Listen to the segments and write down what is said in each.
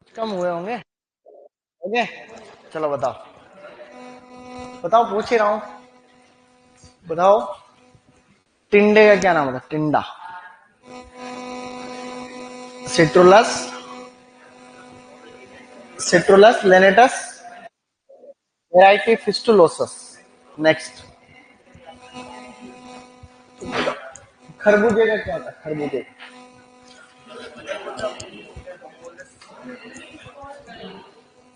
कम हुए होंगे। ओके, चलो बताओ बताओ, पूछ ही रहा हूँ। बताओ, टिंडे का क्या नाम होता है? टिंडा, सिट्रुलस, सिट्रुलस लेनेटस, वैरायटी फिस्टुलोसस। नेक्स्ट, खरबूजे का क्या होता है? खरबूजे,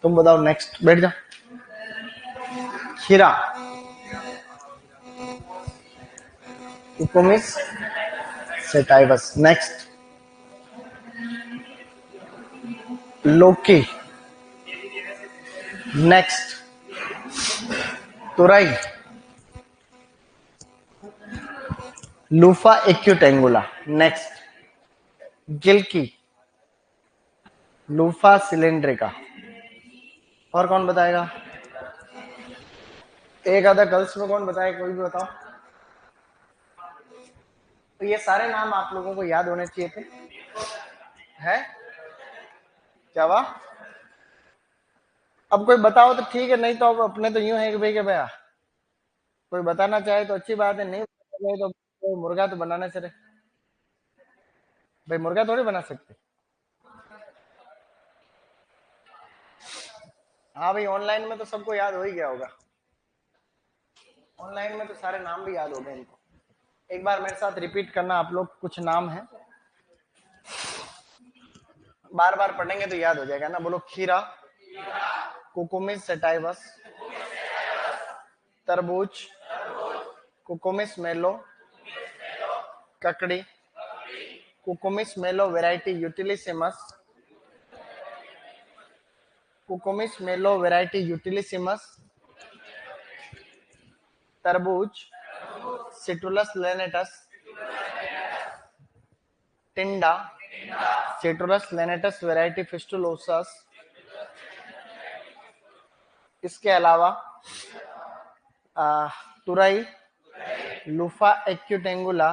तुम बताओ। नेक्स्ट, बैठ जाओ। खीरा, कुकुमिस सेटाइवस। नेक्स्ट, लौकी। नेक्स्ट, तुरई, लूफा एक्यूटेंगुला। नेक्स्ट, गिलकी, लूफा सिलेंड्रिका। और कौन बताएगा? एक आधा गर्ल्स में कौन बताएगा? कोई भी बताओ। तो ये सारे नाम आप लोगों को याद होने चाहिए थे। है क्या हुआ? अब कोई बताओ तो ठीक है, नहीं तो अब अपने तो यूं है कि भाई के भैया कोई बताना चाहे तो अच्छी बात है, नहीं बताना चाहे तो मुर्गा तो बनाना चाहिए भाई, मुर्गा थोड़ी बना सकते। हाँ भाई, ऑनलाइन में तो सबको याद हो ही गया होगा। ऑनलाइन में तो सारे नाम भी याद हो गए इनको। एक बार मेरे साथ रिपीट करना आप लोग, कुछ नाम है बार बार पढ़ेंगे तो याद हो जाएगा ना। बोलो, खीरा, कुकुमिस सेटाइवस, तरबूज, कुकुमिस मेलो, ककड़ी, कुकुमिस मेलो वैरायटी यूटिलिसिमस, कुकुमिस मेलो वैरायटी यूटिलिसिमस, तरबूज, सिट्रुलस लेनेटस, टिंडा, सिट्रुलस लेनेटस वैरायटी फिस्टुलोसस। इसके अलावा तुरई, लूफा एक्यूटेंगुला,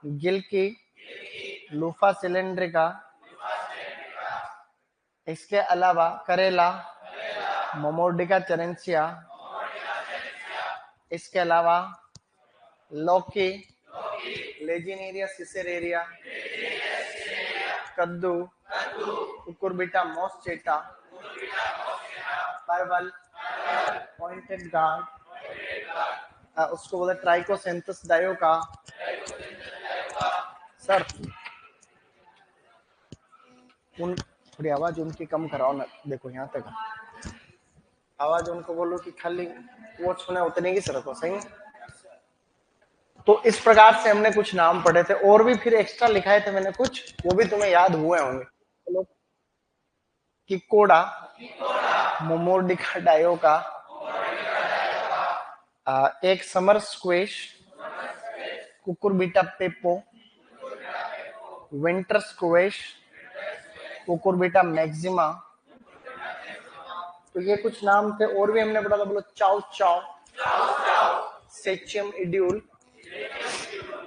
गिलकी, लूफा सिलेंड्रिका। इसके अलावा करेला, मोमोर्डिका चरेंसिया। इसके अलावा लौकी, लेजिनेरिया सिसेरेरिया, कद्दू, कुकुरबिटा मोस्चेटा, परवल, पॉइंटेड गार्ड, उसको बोलते ट्राइकोसेंथस डायोका। सर, उन थोड़ी आवाज उनकी कम कराओ ना, देखो यहाँ तक आवाज उनको बोलो कि खाली वो सुने उतने की सिर्फ सही है। तो इस प्रकार से हमने कुछ नाम पढ़े थे, और भी फिर एक्स्ट्रा लिखाए थे मैंने कुछ, वो भी तुम्हें याद हुए होंगे। चलो, किकोड़ा, मोमोर्डिका डायोका, एक summer squash, Cucurbita पेपो, winter squash, Cucurbita maxima. तो ये कुछ नाम थे, और भी हमने पढ़ा था। बोलो, चाउ चाउ, सेचियम इड्यूल,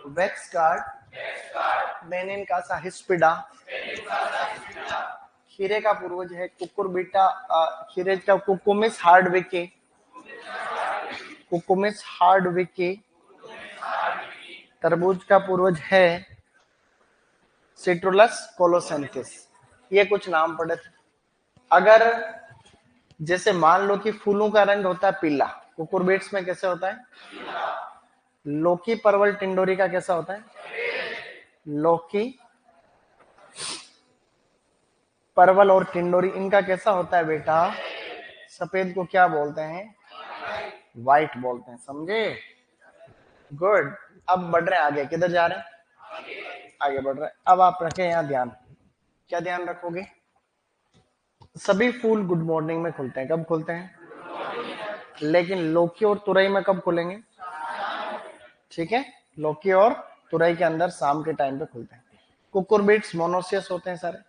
वेक्स गार्ड, बेनिन कासा हिस्पिडा। खीरे का पूर्वज है कुकुरबिटा, खीरे का कुकुमिस हार्डविकी, कुकुमिस हार्डविकी। तरबूज का पूर्वज है सिट्रुलस कोलोसेंथिस। ये कुछ नाम पड़े थे। अगर जैसे मान लो कि फूलों का रंग होता है पीला, कुकुरबिट्स में कैसे होता है? लौकी, परवल, टिंडोरी का कैसा होता है? लौकी, परवल और टिंडोरी, इनका कैसा होता है बेटा? सफेद को क्या बोलते हैं? व्हाइट बोलते हैं, समझे? गुड। अब बढ़ रहे हैं आगे, किधर जा रहे हैं? आगे बढ़ रहे हैं। अब आप रखें यहाँ ध्यान। क्या ध्यान रखोगे? सभी फूल गुड मॉर्निंग में खुलते हैं। कब खुलते हैं? लेकिन लौकी और तुरई में कब खुलेंगे? ठीक है, लौकी और तुरई के अंदर शाम के टाइम पे खुलते हैं। कुकुरबिट्स मोनोसियस होते हैं सारे।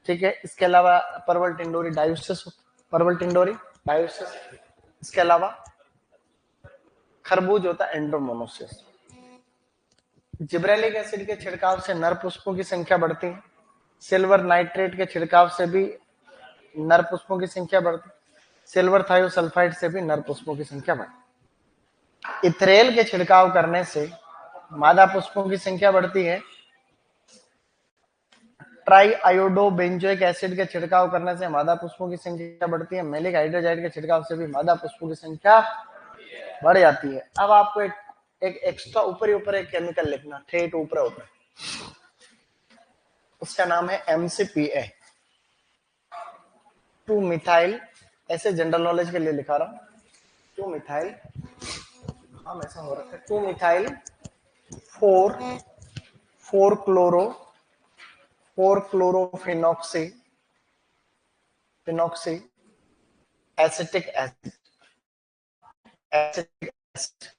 ठीक है, इसके अलावा परवल टिंडोरी डायोसिस, परवल टिंडोरी डायोसिस। इसके अलावा खरबूज होता है एंड्रोमोनोसियस। जिब्रेलिक एसिड के छिड़काव से नर पुष्पों की संख्या बढ़ती है। सिल्वर नाइट्रेट के छिड़काव से भी नर पुष्पों की संख्या बढ़ती, सिल्वर थायोसल्फाइड से भी नर पुष्पों की संख्या बढ़ती, इथरेल के छिड़काव करने से मादा पुष्पों की संख्या बढ़ती है, ट्राई आयोडो बेंजोइक एसिड के छिड़काव करने से मादा पुष्पों की संख्या बढ़ती है, मेलिक हाइड्रोजाइड के छिड़काव से भी मादा पुष्पों की संख्या बढ़ जाती है। अब आपको एक एक्स्ट्रा ऊपर ही ऊपर एक केमिकल लिखना, ठेठ ऊपर ऊपर, उसका नाम है MCPA, 2 मिथाइल, ऐसे जनरल नॉलेज के लिए लिखा रहा हूं, 2 मिथाइल, हम ऐसा हो रखा है, 2 methyl 4 4 chloro 4 chlorophenoxy phenoxy acetic acid, acetic acid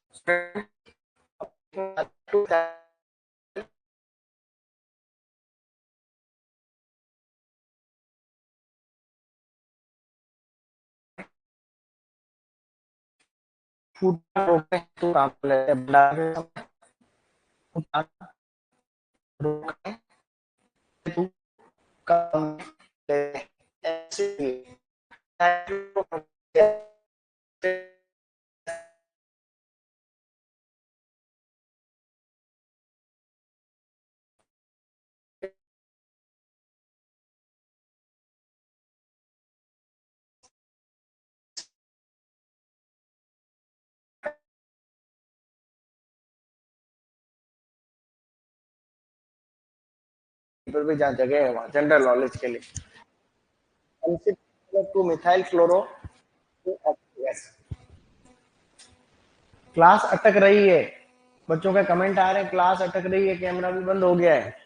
पर भी जहाँ जगह है वहाँ जनरल नॉलेज के लिए, 2 मिथाइल क्लोरो, क्लास अटक रही है, बच्चों का कमेंट आ रहे हैं क्लास अटक रही है, कैमरा भी बंद हो गया है।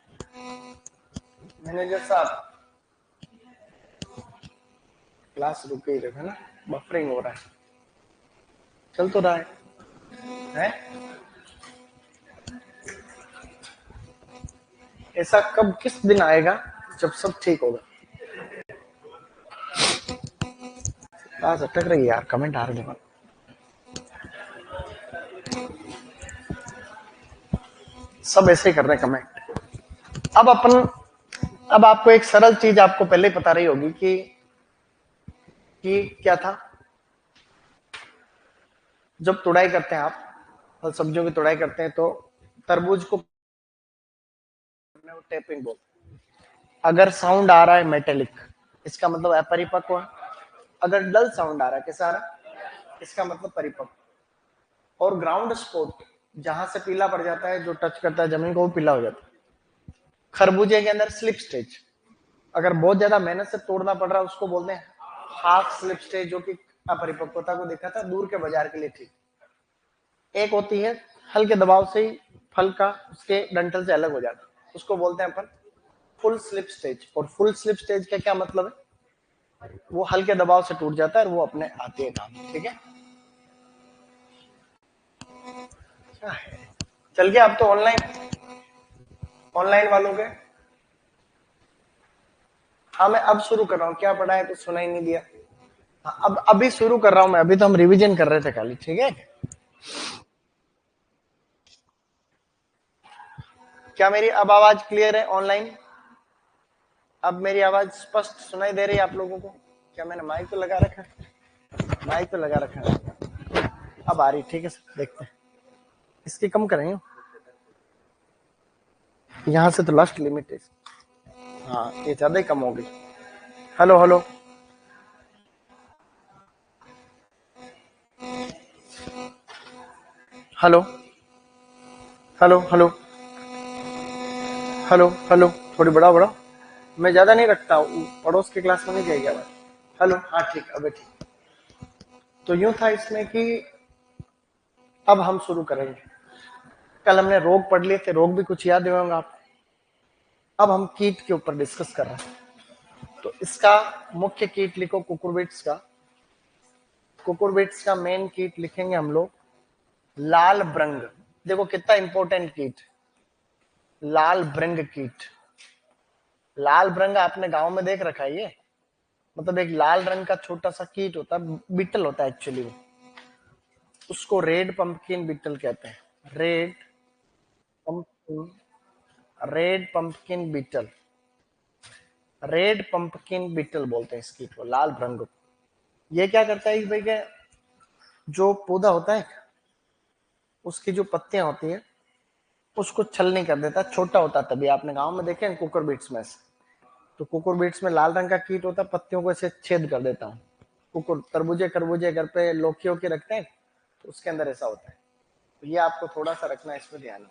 मैनेजर साहब क्लास रुक ही रखा ना, बफरिंग हो रहा है, चल तो रहा है? ऐसा कब किस दिन आएगा जब सब ठीक होगा? क्लास अटक रही है यार, कमेंट आ रहे हैं, सब ऐसे ही कर रहे हैं कमेंट। अब आपको एक सरल चीज आपको पहले ही पता रही होगी कि क्या था, जब तुड़ाई करते हैं आप, फल सब्जियों की तुड़ाई करते हैं तो तरबूज को टेपिंग बोलते हैं। अगर साउंड आ रहा है मेटेलिक, इसका मतलब अपरिपक्व है, अगर डल साउंड आ रहा है कैसा आ रहा है, इसका मतलब परिपक्व। और ग्राउंड स्पॉट जहां से पीला पड़ जाता है, जो टच करता है जमीन को, वो पीला हो जाता है। खरबूजे के अंदर स्लिप स्टेज, अगर बहुत ज्यादा मेहनत से तोड़ना पड़ रहा है, उसको बोलते हैं हाफ स्लिप स्टेज, जो कि अपरिपक्वता को दिखाता है, दूर के बाजार के लिए ठीक। एक होती है हल्के दबाव से ही फल का उसके डंठल से अलग हो जाता है, उसको बोलते हैं अपन फुल स्लिप स्टेज। और फुल स्लिप स्टेज का क्या मतलब है, वो हल्के दबाव से टूट जाता है और वो अपने आती है काम, ठीक है? चल गया अब तो ऑनलाइन, ऑनलाइन वालों के। हाँ मैं अब शुरू कर रहा हूँ, क्या पढ़ा है तो सुना ही नहीं दिया। हाँ, अब अभी शुरू कर रहा हूँ मैं, अभी तो हम रिवीजन कर रहे थे खाली, ठीक है? क्या मेरी अब आवाज क्लियर है ऑनलाइन? अब मेरी आवाज स्पष्ट सुनाई दे रही है आप लोगों को? क्या मैंने माइक तो लगा रखा है? माइक तो लगा रखा है, अब आ रही, ठीक है सर, देखते हैं। इसकी कम करें, यहाँ से तो लास्ट लिमिट है। हाँ ये ज्यादा ही कम हो गई। Hello hello hello hello hello hello hello, थोड़ी बढ़ाओ बढ़ाओ, मैं ज्यादा नहीं रखता, पड़ोस की क्लास में नहीं जाएगी आवाज। हेलो, हाँ ठीक, अबे ठीक। तो यूं था इसमें कि अब हम शुरू करेंगे, कल हमने रोग पढ़ लिए थे, रोग भी कुछ याद होंगे आप। अब हम कीट के ऊपर डिस्कस कर रहे हैं, तो इसका मुख्य कीट लिखो कुकुरबिट्स का, कुकुरबिट्स का मेन कीट लिखेंगे हम लोग लाल ब्रंग। देखो कितना इंपॉर्टेंट कीट, लाल ब्रंग कीट। लाल ब्रंग आपने गांव में देख रखा है ये, मतलब एक लाल रंग का छोटा सा कीट होता है, बीटल होता है एक्चुअली वो, उसको रेड पंपकिन बीटल कहते हैं, pumpkin red pumpkin beetle. Red pumpkin beetle बोलते हैं इस कीट को, लाल भृंग। ये क्या करता है भाई, क्या जो पौधा होता है उसकी जो पत्तियां होती है उसको छलनी कर देता है, छोटा होता है तभी। आपने गांव में देखे हैं कुकुर बीट्स में से, तो कुकुर बीट्स में लाल रंग का कीट होता है, पत्तियों को ऐसे छेद कर देता हूँ। कुकुर तरबूजे खरबूजे घर पे लौकी के रखते हैं, तो उसके अंदर ऐसा होता है। तो ये आपको थोड़ा सा रखना है इसमें ध्यान।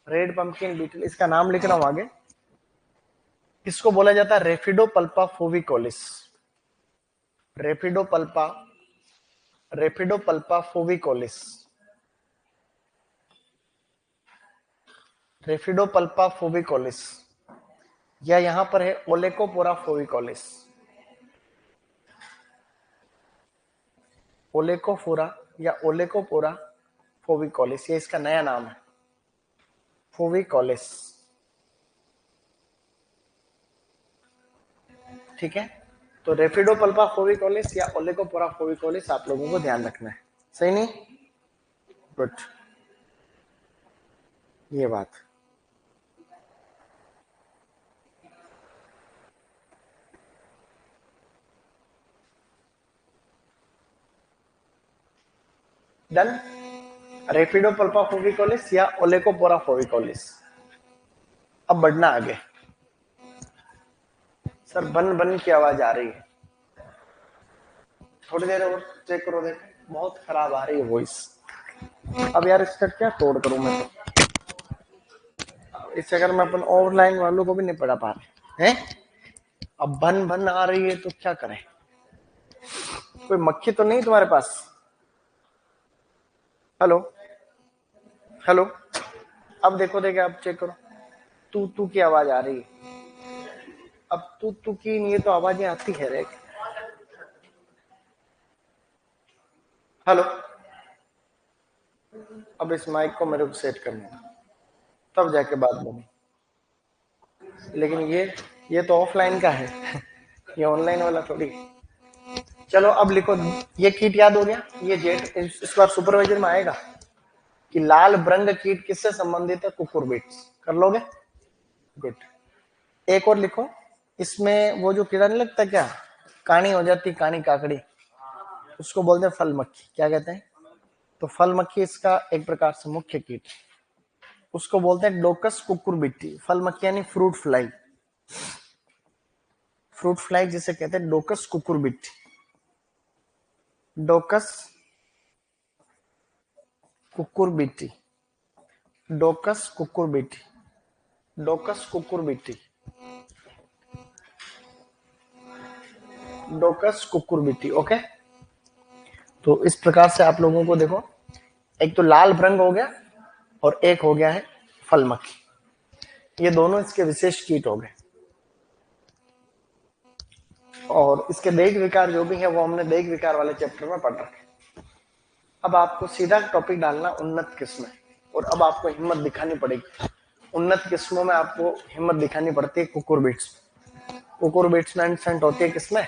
रेड पंपकिन बीटल, इसका नाम लिख रहा हूं आगे। इसको बोला जाता है रेफिडोपल्पा फोविकोलिस। रेफिडोपल्पा, रेफिडोपल्पा फोविकोलिस, रेफिडोपल्पा फोविकोलिस। या यहां पर है ओलेकोपोरा फोविकोलिस, ओलेकोफोरा या ओलेकोपोरा फोविकोलिस, ये इसका नया नाम है, फोविकोलिस। ठीक है, तो रेफिडोपल्पा फोविकोलिस या ओलेकोपोरा फोविकोलिस आप लोगों को ध्यान रखना है। सही नहीं? गुड, ये बात। डन। रेफिडोपल्पा फोविकोलिस या ओलेकोपोरा फोविकोलिस। अब बढ़ना आगे। सर बन बन की आवाज आ रही है, थोड़ी देर और चेक करो, देख बहुत खराब आ रही है वॉइस। अब यार इसका क्या तोड़ करूं मैं, तो इस अगर मैं अपन ऑनलाइन वालों को भी नहीं पढ़ा पा रहे हैं। अब बन बन आ रही है तो क्या करें? कोई मक्खी तो नहीं तुम्हारे पास? Hello, hello. अब देखो, देखे अब चेक करो, तू तू की आवाज आ रही है। अब तू तू की ये तो आवाजें आती है रे। हेलो। अब इस माइक को मेरे को सेट करना है, तब जाके बात बनी। लेकिन ये तो ऑफलाइन का है ये ऑनलाइन वाला थोड़ी। चलो अब लिखो, ये कीट याद हो गया। ये जेट इस बार सुपरवाइजर में आएगा कि लाल भृंग कीट किससे संबंधित है, कुकुरबिट्स। कर लोगे? गुड। एक और लिखो, इसमें वो जो कीड़ा नहीं लगता क्या, कानी हो जाती, कानी काकड़ी, उसको बोलते हैं फल मक्खी। क्या कहते हैं? तो फल मक्खी इसका एक प्रकार से मुख्य कीट है। उसको बोलते हैं डोकस कुकुरबिट्टी। फल मक्खी यानी फ्रूट फ्लाई, फ्रूट फ्लाई जिसे कहते हैं डोकस कुकुरबिट्टी। डोकस कुकुरबिट्टी, डोकस कुकुरबिट्टी, डोकस कुकुरबिट्टी, डोकस कुकुरबिट्टी। ओके, तो इस प्रकार से आप लोगों को देखो, एक तो लाल भृंग हो गया और एक हो गया है फल मक्खी। ये दोनों इसके विशेष कीट हो गए। और इसके देह विकार जो भी है वो हमने देह विकार वाले चैप्टर में पढ़ रखे। अब आपको सीधा टॉपिक डालना उन्नत किस्में, और अब आपको हिम्मत दिखानी पड़ेगी। उन्नत किस्मों में आपको हिम्मत दिखानी पड़ती है कुकुरबिट्स। कुकुरबिट्स में सेंट होती है किसमें,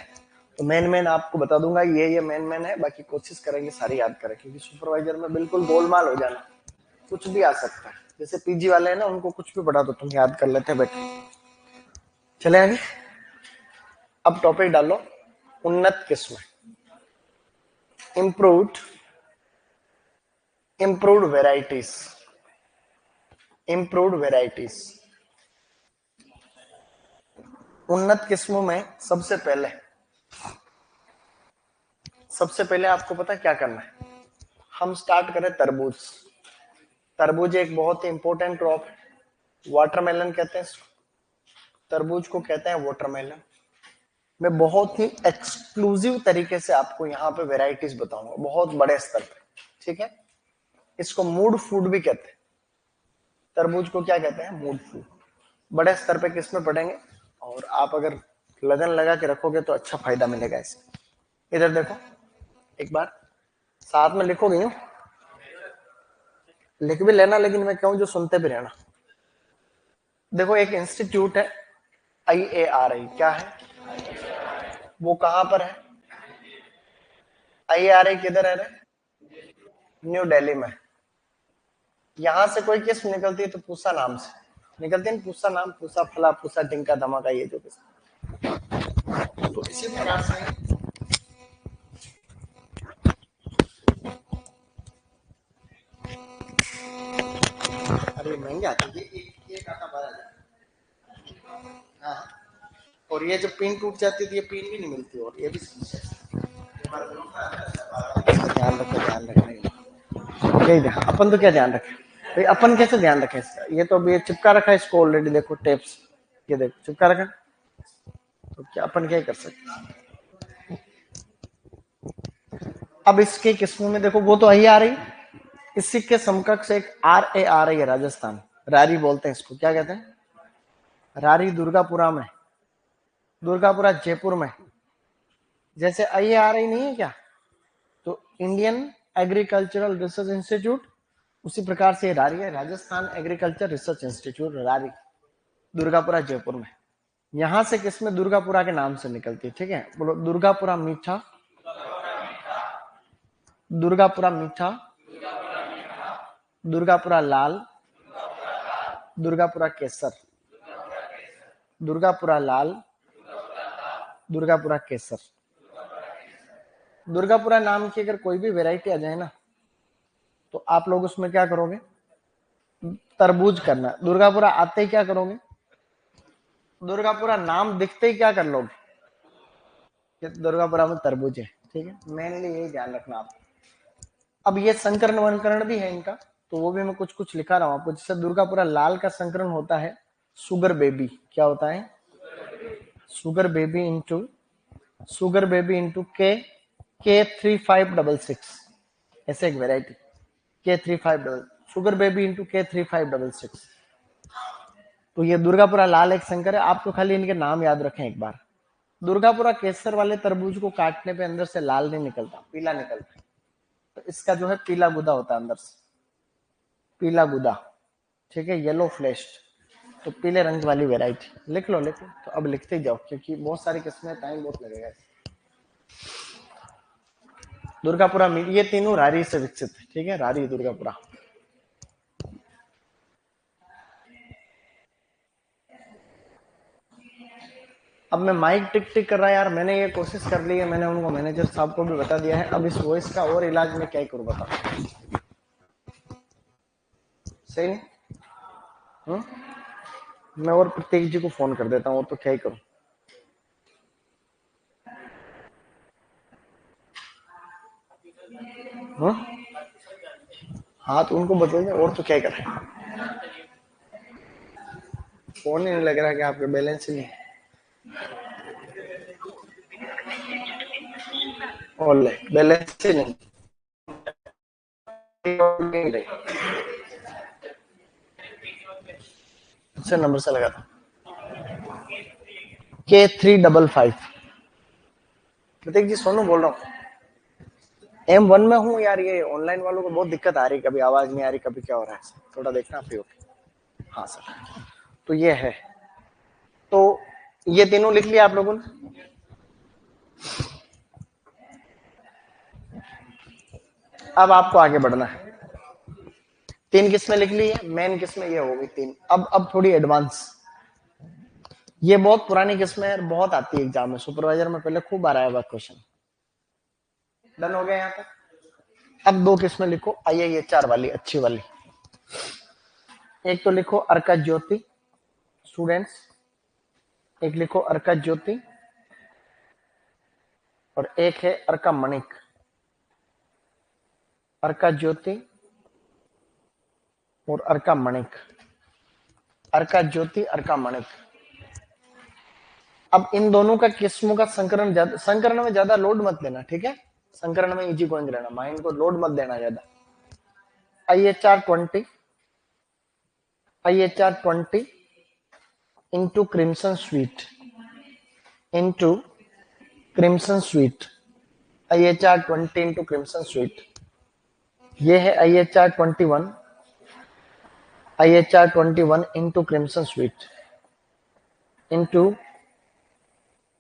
तो मेन मेन आपको बता दूंगा, ये मेन मेन है। बाकी कोशिश करेंगे सारी याद करें, क्योंकि सुपरवाइजर में बिल्कुल गोलमाल हो जाना, कुछ भी आ सकता है। जैसे पीजी वाले हैं ना, उनको कुछ भी पढ़ा तो तुम याद कर लेते हैं बेटे। चले आगे। अब टॉपिक डालो उन्नत किस्म, improved, improved varieties, improved varieties. उन्नत किस्मों में सबसे पहले आपको पता है क्या करना है। हम स्टार्ट करें तरबूज। तरबूज एक बहुत ही इंपॉर्टेंट क्रॉप है, वाटरमेलन कहते हैं इसको। तरबूज को कहते हैं वाटरमेलन। मैं बहुत ही एक्सक्लूसिव तरीके से आपको यहाँ पे वेराइटीज बताऊंगा, बहुत बड़े स्तर पे। ठीक है, इसको मूड फूड भी कहते हैं। तरबूज को क्या कहते हैं? Mood food. बड़े स्तर पे किस में पढ़ेंगे, और आप अगर लगन लगा के रखोगे तो अच्छा फायदा मिलेगा इससे। इधर देखो एक बार, साथ में लिखोगे यूं, लिख भी लेना, लेकिन मैं कहूं जो सुनते भी रहना। देखो एक इंस्टीट्यूट है IARI, क्या है वो, कहां पर है? IARI किधर है रे? न्यू दिल्ली में। यहां से कोई किस्म निकलती है तो पूसा नाम से निकलती है। पूसा नाम, पूसा फला, पूसा टिंका धमाका, ये जो किस्म, तो इसी प्रकार से अरे महंगे आते हैं, ये एक आता 12,000। हाँ, और ये जब पिन टूट जाती है तो ये पिन भी नहीं मिलती, और ये भी समस्या है। इसका ध्यान रखो, ध्यान रखना यही ध्यान, अपन तो क्या ध्यान रखें भाई, अपन कैसे ध्यान रखें इसका, ये तो अभी चिपका रखा है इसको ऑलरेडी, देखो टेप्स, ये देखो चिपका रखा, तो क्या अपन क्या कर सकते। अब इसके किस्मों में देखो, वो तो आई आ रही, इसी के समकक्ष एक RA आ रही है, राजस्थान रारी बोलते हैं इसको, क्या कहते हैं, रारी दुर्गापुरा में, दुर्गापुरा जयपुर में, जैसे आई आ रही नहीं है क्या, तो इंडियन एग्रीकल्चरल रिसर्च इंस्टीट्यूट, उसी प्रकार से रारी है, Rajasthan agriculture research institute RARI, Durgapura Jaipur में। यहां से किसमें, दुर्गापुरा के नाम से निकलती है, ठीक है, बोलो दुर्गापुरा मीठा, दुर्गापुरा मीठा, दुर्गापुरा लाल, दुर्गापुरा केसर, दुर्गापुरा लाल, दुर्गापुरा केसर। दुर्गापुरा नाम की अगर कोई भी वैरायटी आ जाए ना, तो आप लोग उसमें क्या करोगे, तरबूज करना, दुर्गापुरा आते ही क्या करोगे, दुर्गापुरा नाम दिखते ही क्या कर लोगे, दुर्गापुरा में तरबूज है, ठीक है, मेनली यही ध्यान रखना आप। अब ये संकरण वनकरण भी है इनका, तो वो भी मैं कुछ कुछ लिखा रहा हूं आपको, जैसे दुर्गापुरा लाल का संकरण होता है सुगर बेबी, क्या होता है, sugar baby into, sugar baby into K3566, ऐसे एक variety K35, sugar baby into K3566। तो ये दुर्गापुरा लाल एक संकर है, आप तो खाली इनके नाम याद रखें एक बार। दुर्गापुरा केसर वाले तरबूज को काटने पे अंदर से लाल नहीं निकलता, पीला निकलता है, तो इसका जो है पीला गुदा होता है अंदर से, पीला गुदा, ठीक है, येलो फ्लेश्ड, तो पीले रंग वाली वेराइटी लिख लो, लिख लो, तो अब लिखते ही जाओ क्योंकि बहुत सारी किस्में, टाइम बहुत लगेगा। दुर्गापुरा ये तीनों रारी से विकसित है, ठीक है, रारी दुर्गापुरा। अब मैं माइक टिक टिक कर रहा है यार, मैंने ये कोशिश कर ली है, मैंने उनको मैनेजर साहब को भी बता दिया है, अब इस वॉइस का और इलाज में क्या करूं बताओ, सही नहीं? मैं और प्रत्येक जी को फोन कर देता हूँ, और तो क्या ही करूं। हाँ तो उनको बता दें, और तो क्या ही करें, फोन ही नहीं लग रहा कि आपके बैलेंस ही नहीं, ऑनलाइन बैलेंस ही नहीं, अच्छा नंबर से लगा था K355। प्रतीक जी सोनू बोल रहा हूँ, M1 में हूँ यार, ये ऑनलाइन वालों को बहुत दिक्कत आ रही, कभी आवाज नहीं आ रही, कभी क्या हो रहा है, थोड़ा देखना फ्री होके। हाँ सर, तो ये है, तो ये तीनों लिख लिया आप लोगों ने, अब आपको आगे बढ़ना है। तीन किस्में लिख ली है, मेन किस्में ये हो गई तीन, अब थोड़ी एडवांस, ये बहुत पुरानी किस्में है, बहुत आती है एग्जाम में, सुपरवाइजर में पहले खूब आ रहा है क्वेश्चन। डन हो गया यहाँ तक। अब दो किस्में लिखो IIHR वाली, अच्छी वाली। एक तो लिखो अर्का ज्योति स्टूडेंट्स, एक लिखो अर्का ज्योति, और एक है अर्का मणिक, अर्का ज्योति और अर्का मणिक, अर्का ज्योति अर्का मणिक। अब इन दोनों का किस्मों का संकरण, संकरण में ज्यादा लोड मत देना, ठीक है, संकरण में इजी गोइंग रहना, माइंड को लोड मत देना ज्यादा। IHR 20, IHR 20 into Crimson Sweet, into Crimson Sweet, IHR 20 into Crimson Sweet। ये है IHR 21, IHR 21 into Crimson Sweet, into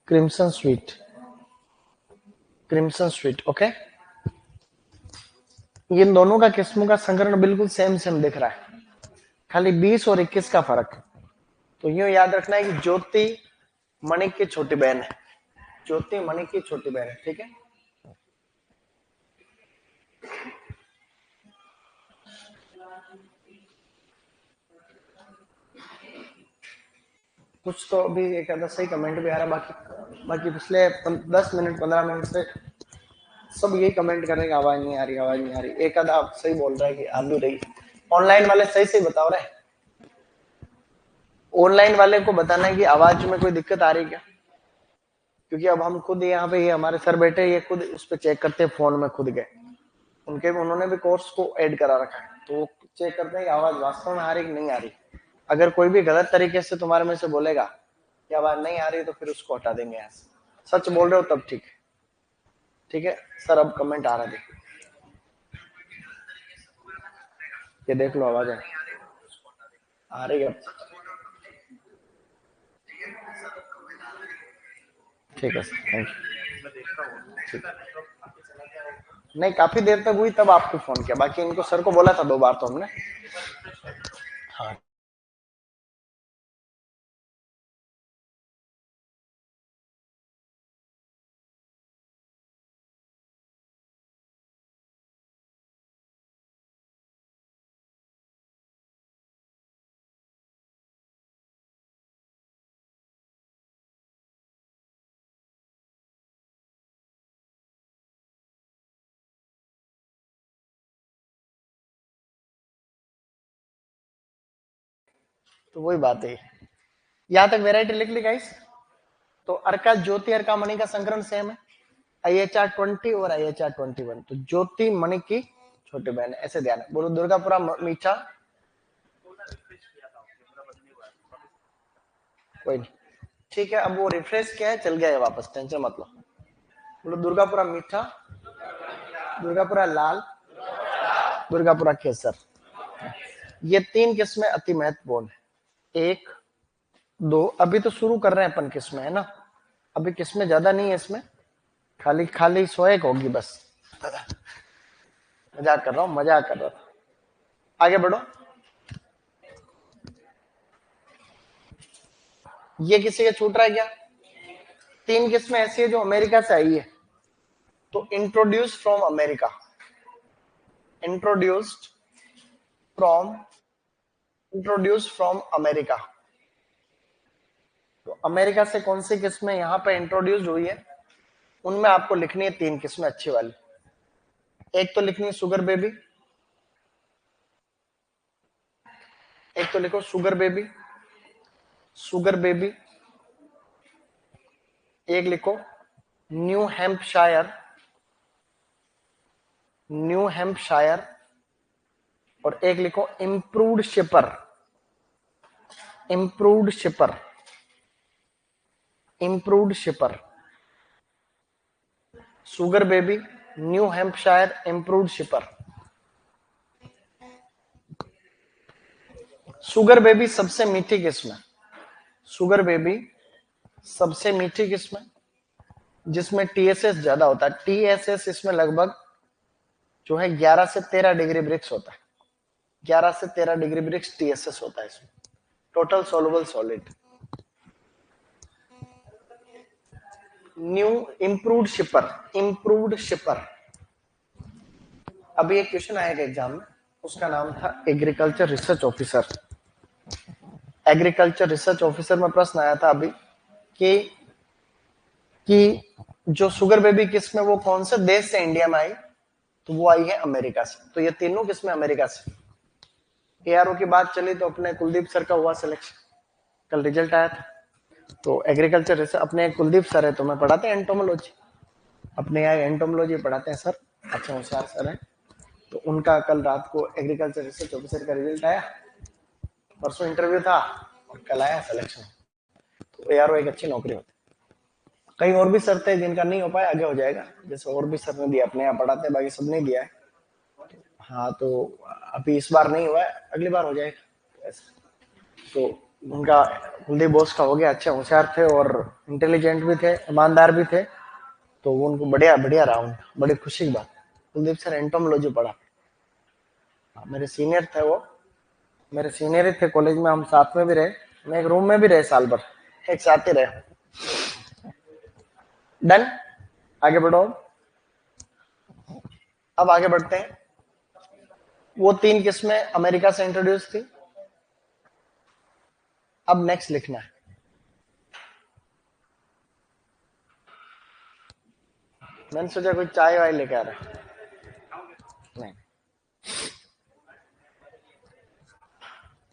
Crimson Sweet, Crimson Sweet, okay. इन दोनों का किस्मों का संकरण बिल्कुल सेम सेम दिख रहा है, खाली 20 और 21 का फर्क। तो यूं याद रखना है कि ज्योति मणिक की छोटी बहन है, ज्योति मणि की छोटी बहन है, ठीक है। कुछ तो अभी एक आधा सही कमेंट भी आ रहा है, बाकी बाकी पिछले 10 मिनट 15 मिनट से सब यही कमेंट कर रहे हैं, आवाज नहीं आ रही, आवाज नहीं आ रही। एक आधा आप सही बोल रहा है कि आ भी रही। ऑनलाइन वाले सही सही बताओ रहे, ऑनलाइन वाले को बताना है कि आवाज में कोई दिक्कत आ रही है क्या, क्योंकि अब हम खुद यहाँ पे, ये हमारे सर बैठे, ये खुद उस पर चेक करते हैं, फोन में खुद गए, उनके उन्होंने भी कोर्स को ऐड करा रखा है, तो वो चेक करते हैं कि आवाज वास्तव में आ रही कि नहीं आ रही। अगर कोई भी गलत तरीके से तुम्हारे में से बोलेगा कि आवाज नहीं आ रही, तो फिर उसको हटा देंगे यहाँ से। सच बोल रहे हो तब ठीक है, ठीक है सर। अब कमेंट आ रहा है, ये देख लो, आवाज आ रही है, ठीक है सर, थैंक यू। नहीं, काफी देर तक हुई तब आपको फोन किया, बाकी इनको सर को बोला था 2 बार तो हमने। हाँ, तो वही बात है, यहाँ तक वेराइटी लिख ली गाइस। तो अर्का ज्योति अर्का मणि का संकरण सेम है, IHR 20 और IHR 21। तो ज्योति मणि की छोटी बहन है, ऐसे ध्यान है। बोलो दुर्गापुरा मीठा, कोई नहीं, ठीक है। अब वो रिफ्रेश किया है, चल गया है वापस, टेंशन मत लो। बोलो दुर्गापुरा मीठा, दुर्गापुरा लाल, दुर्गापुरा केसर। ये 3 किस्में अति महत्वपूर्ण है। 1 2, अभी तो शुरू कर रहे हैं अपन किस्में, है ना, अभी किस्में ज्यादा नहीं है इसमें, खाली खाली 100 एक होगी बस। मजाक कर रहा हूँ, मजाक कर रहा था। आगे बढ़ो। ये किसी का छूट रहा है क्या? 3 किस्में ऐसी है जो अमेरिका से आई है। तो introduce from America, introduced from, introduce from America. तो अमेरिका से कौन सी किस्में यहाँ पे इंट्रोड्यूस हुई है, उनमें आपको लिखनी है 3 किस्में अच्छी वाली। एक तो लिखनी है शुगर बेबी, एक तो लिखो शुगर बेबी, शुगर बेबी। एक लिखो न्यू हैम्पशायर, न्यू हैम्पशायर। और एक लिखो improved शिपर, improved शिपर, improved शिपर। Sugar baby, New Hampshire, improved शिपर। Sugar baby सबसे मीठी किस्म है, शुगर बेबी सबसे मीठी किस्म है, जिसमें TSS ज्यादा होता है। TSS इसमें लगभग जो है 11 से 13 डिग्री ब्रिक्स होता है, 11 से 13 डिग्री ब्रिक्स TSS होता है इसमें, total soluble solid. New improved शिपर, improved शिपर। अभी एक क्वेश्चन आएगा एग्जाम में, उसका नाम था agriculture research officer. Agriculture research officer में प्रश्न आया था अभी कि कि जो शुगर बेबी किस्म है वो कौन से देश से इंडिया में आई, तो वो आई है अमेरिका से। तो ये तीनों किस्में अमेरिका से। ARO की बात चली तो अपने कुलदीप सर का हुआ सिलेक्शन, कल रिजल्ट आया था। तो एग्रीकल्चर रिसर्च अपने कुलदीप सर है, तो मैं पढ़ाते हैं एंटोमोलॉजी, अपने यहाँ एंटोमोलॉजी पढ़ाते हैं सर, अच्छा होशियार सर है। तो उनका कल रात को एग्रीकल्चर रिसर्च ऑफिसर का रिजल्ट आया, परसों इंटरव्यू था और कल आया सिलेक्शन। तो ARO एक अच्छी नौकरी होती है। कई और भी सर थे जिनका नहीं हो पाया, आगे हो जाएगा, जैसे और भी सर ने दिया, अपने यहाँ पढ़ाते हैं, बाकी सब नहीं दिया है। हाँ, तो अभी इस बार नहीं हुआ है, अगली बार हो जाएगा ऐसा। तो उनका कुलदीप बोस का हो गया, अच्छे होशियार थे और इंटेलिजेंट भी थे, ईमानदार भी थे, तो वो उनको बढ़िया बढ़िया रहा उनका, बड़ी खुशी की बात। कुलदीप सर एंटोमोलॉजी पढ़ा, मेरे सीनियर थे वो, मेरे सीनियर ही थे कॉलेज में, हम साथ में भी रहे, मैं एक रूम में भी रहे साल भर, एक साथ ही रहे। डन, आगे बढ़ो। अब आगे बढ़ते हैं। वो 3 किस्में अमेरिका से इंट्रोड्यूस थी। अब नेक्स्ट लिखना है। मैंने सोचा कोई चाय वाय लेके आ रहा है, नहीं,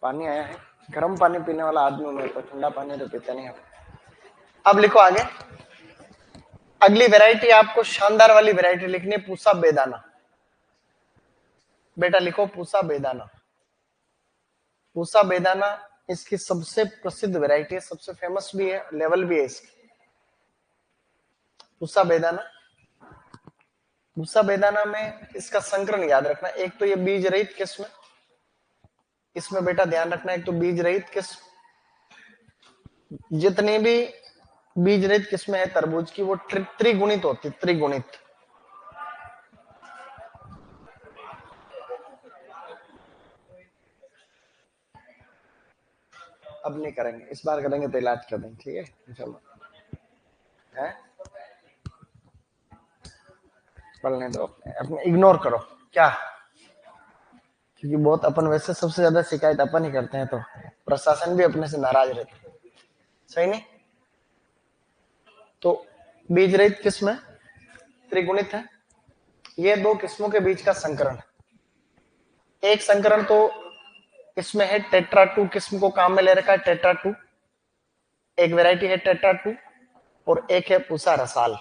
पानी आया है। गर्म पानी पीने वाला आदमी हूं मैं, तो ठंडा पानी तो पीता नहीं। अब लिखो आगे। अगली वैरायटी आपको शानदार वाली वैरायटी लिखनी है, पूसा बेदाना। बेटा लिखो पूसा बेदाना। पूसा बेदाना इसकी सबसे प्रसिद्ध वैरायटी है, सबसे फेमस भी है, लेवल भी है इसकी। पूसा बेदाना। पूसा बेदाना में इसका संकरण याद रखना। एक तो ये बीज रहित किस्म, इसमें बेटा ध्यान रखना, एक तो बीज रहित किस्म। जितनी भी बीज रहित किस्में है तरबूज की, वो त्रिगुणित होती, त्रिगुणित। अब नहीं करेंगे, इस बार करेंगे तो इलाज कर देंगे, ठीक है इंशाल्लाह। है पढ़ने दो, अपने इग्नोर करो क्या, क्योंकि बहुत अपन वैसे सबसे ज्यादा शिकायत अपन ही करते हैं, तो प्रशासन भी अपने से नाराज रहता है, सही नहीं। तो बीज रहित किस्म है, त्रिगुणित है। ये 2 किस्मों के बीच का संकरण है। एक संकरण तो इसमें है टेट्रा 2 किस्म को काम में ले रखा है, टेट्रा 2 एक वैरायटी है टेट्रा 2, और एक है Pusa Rasal.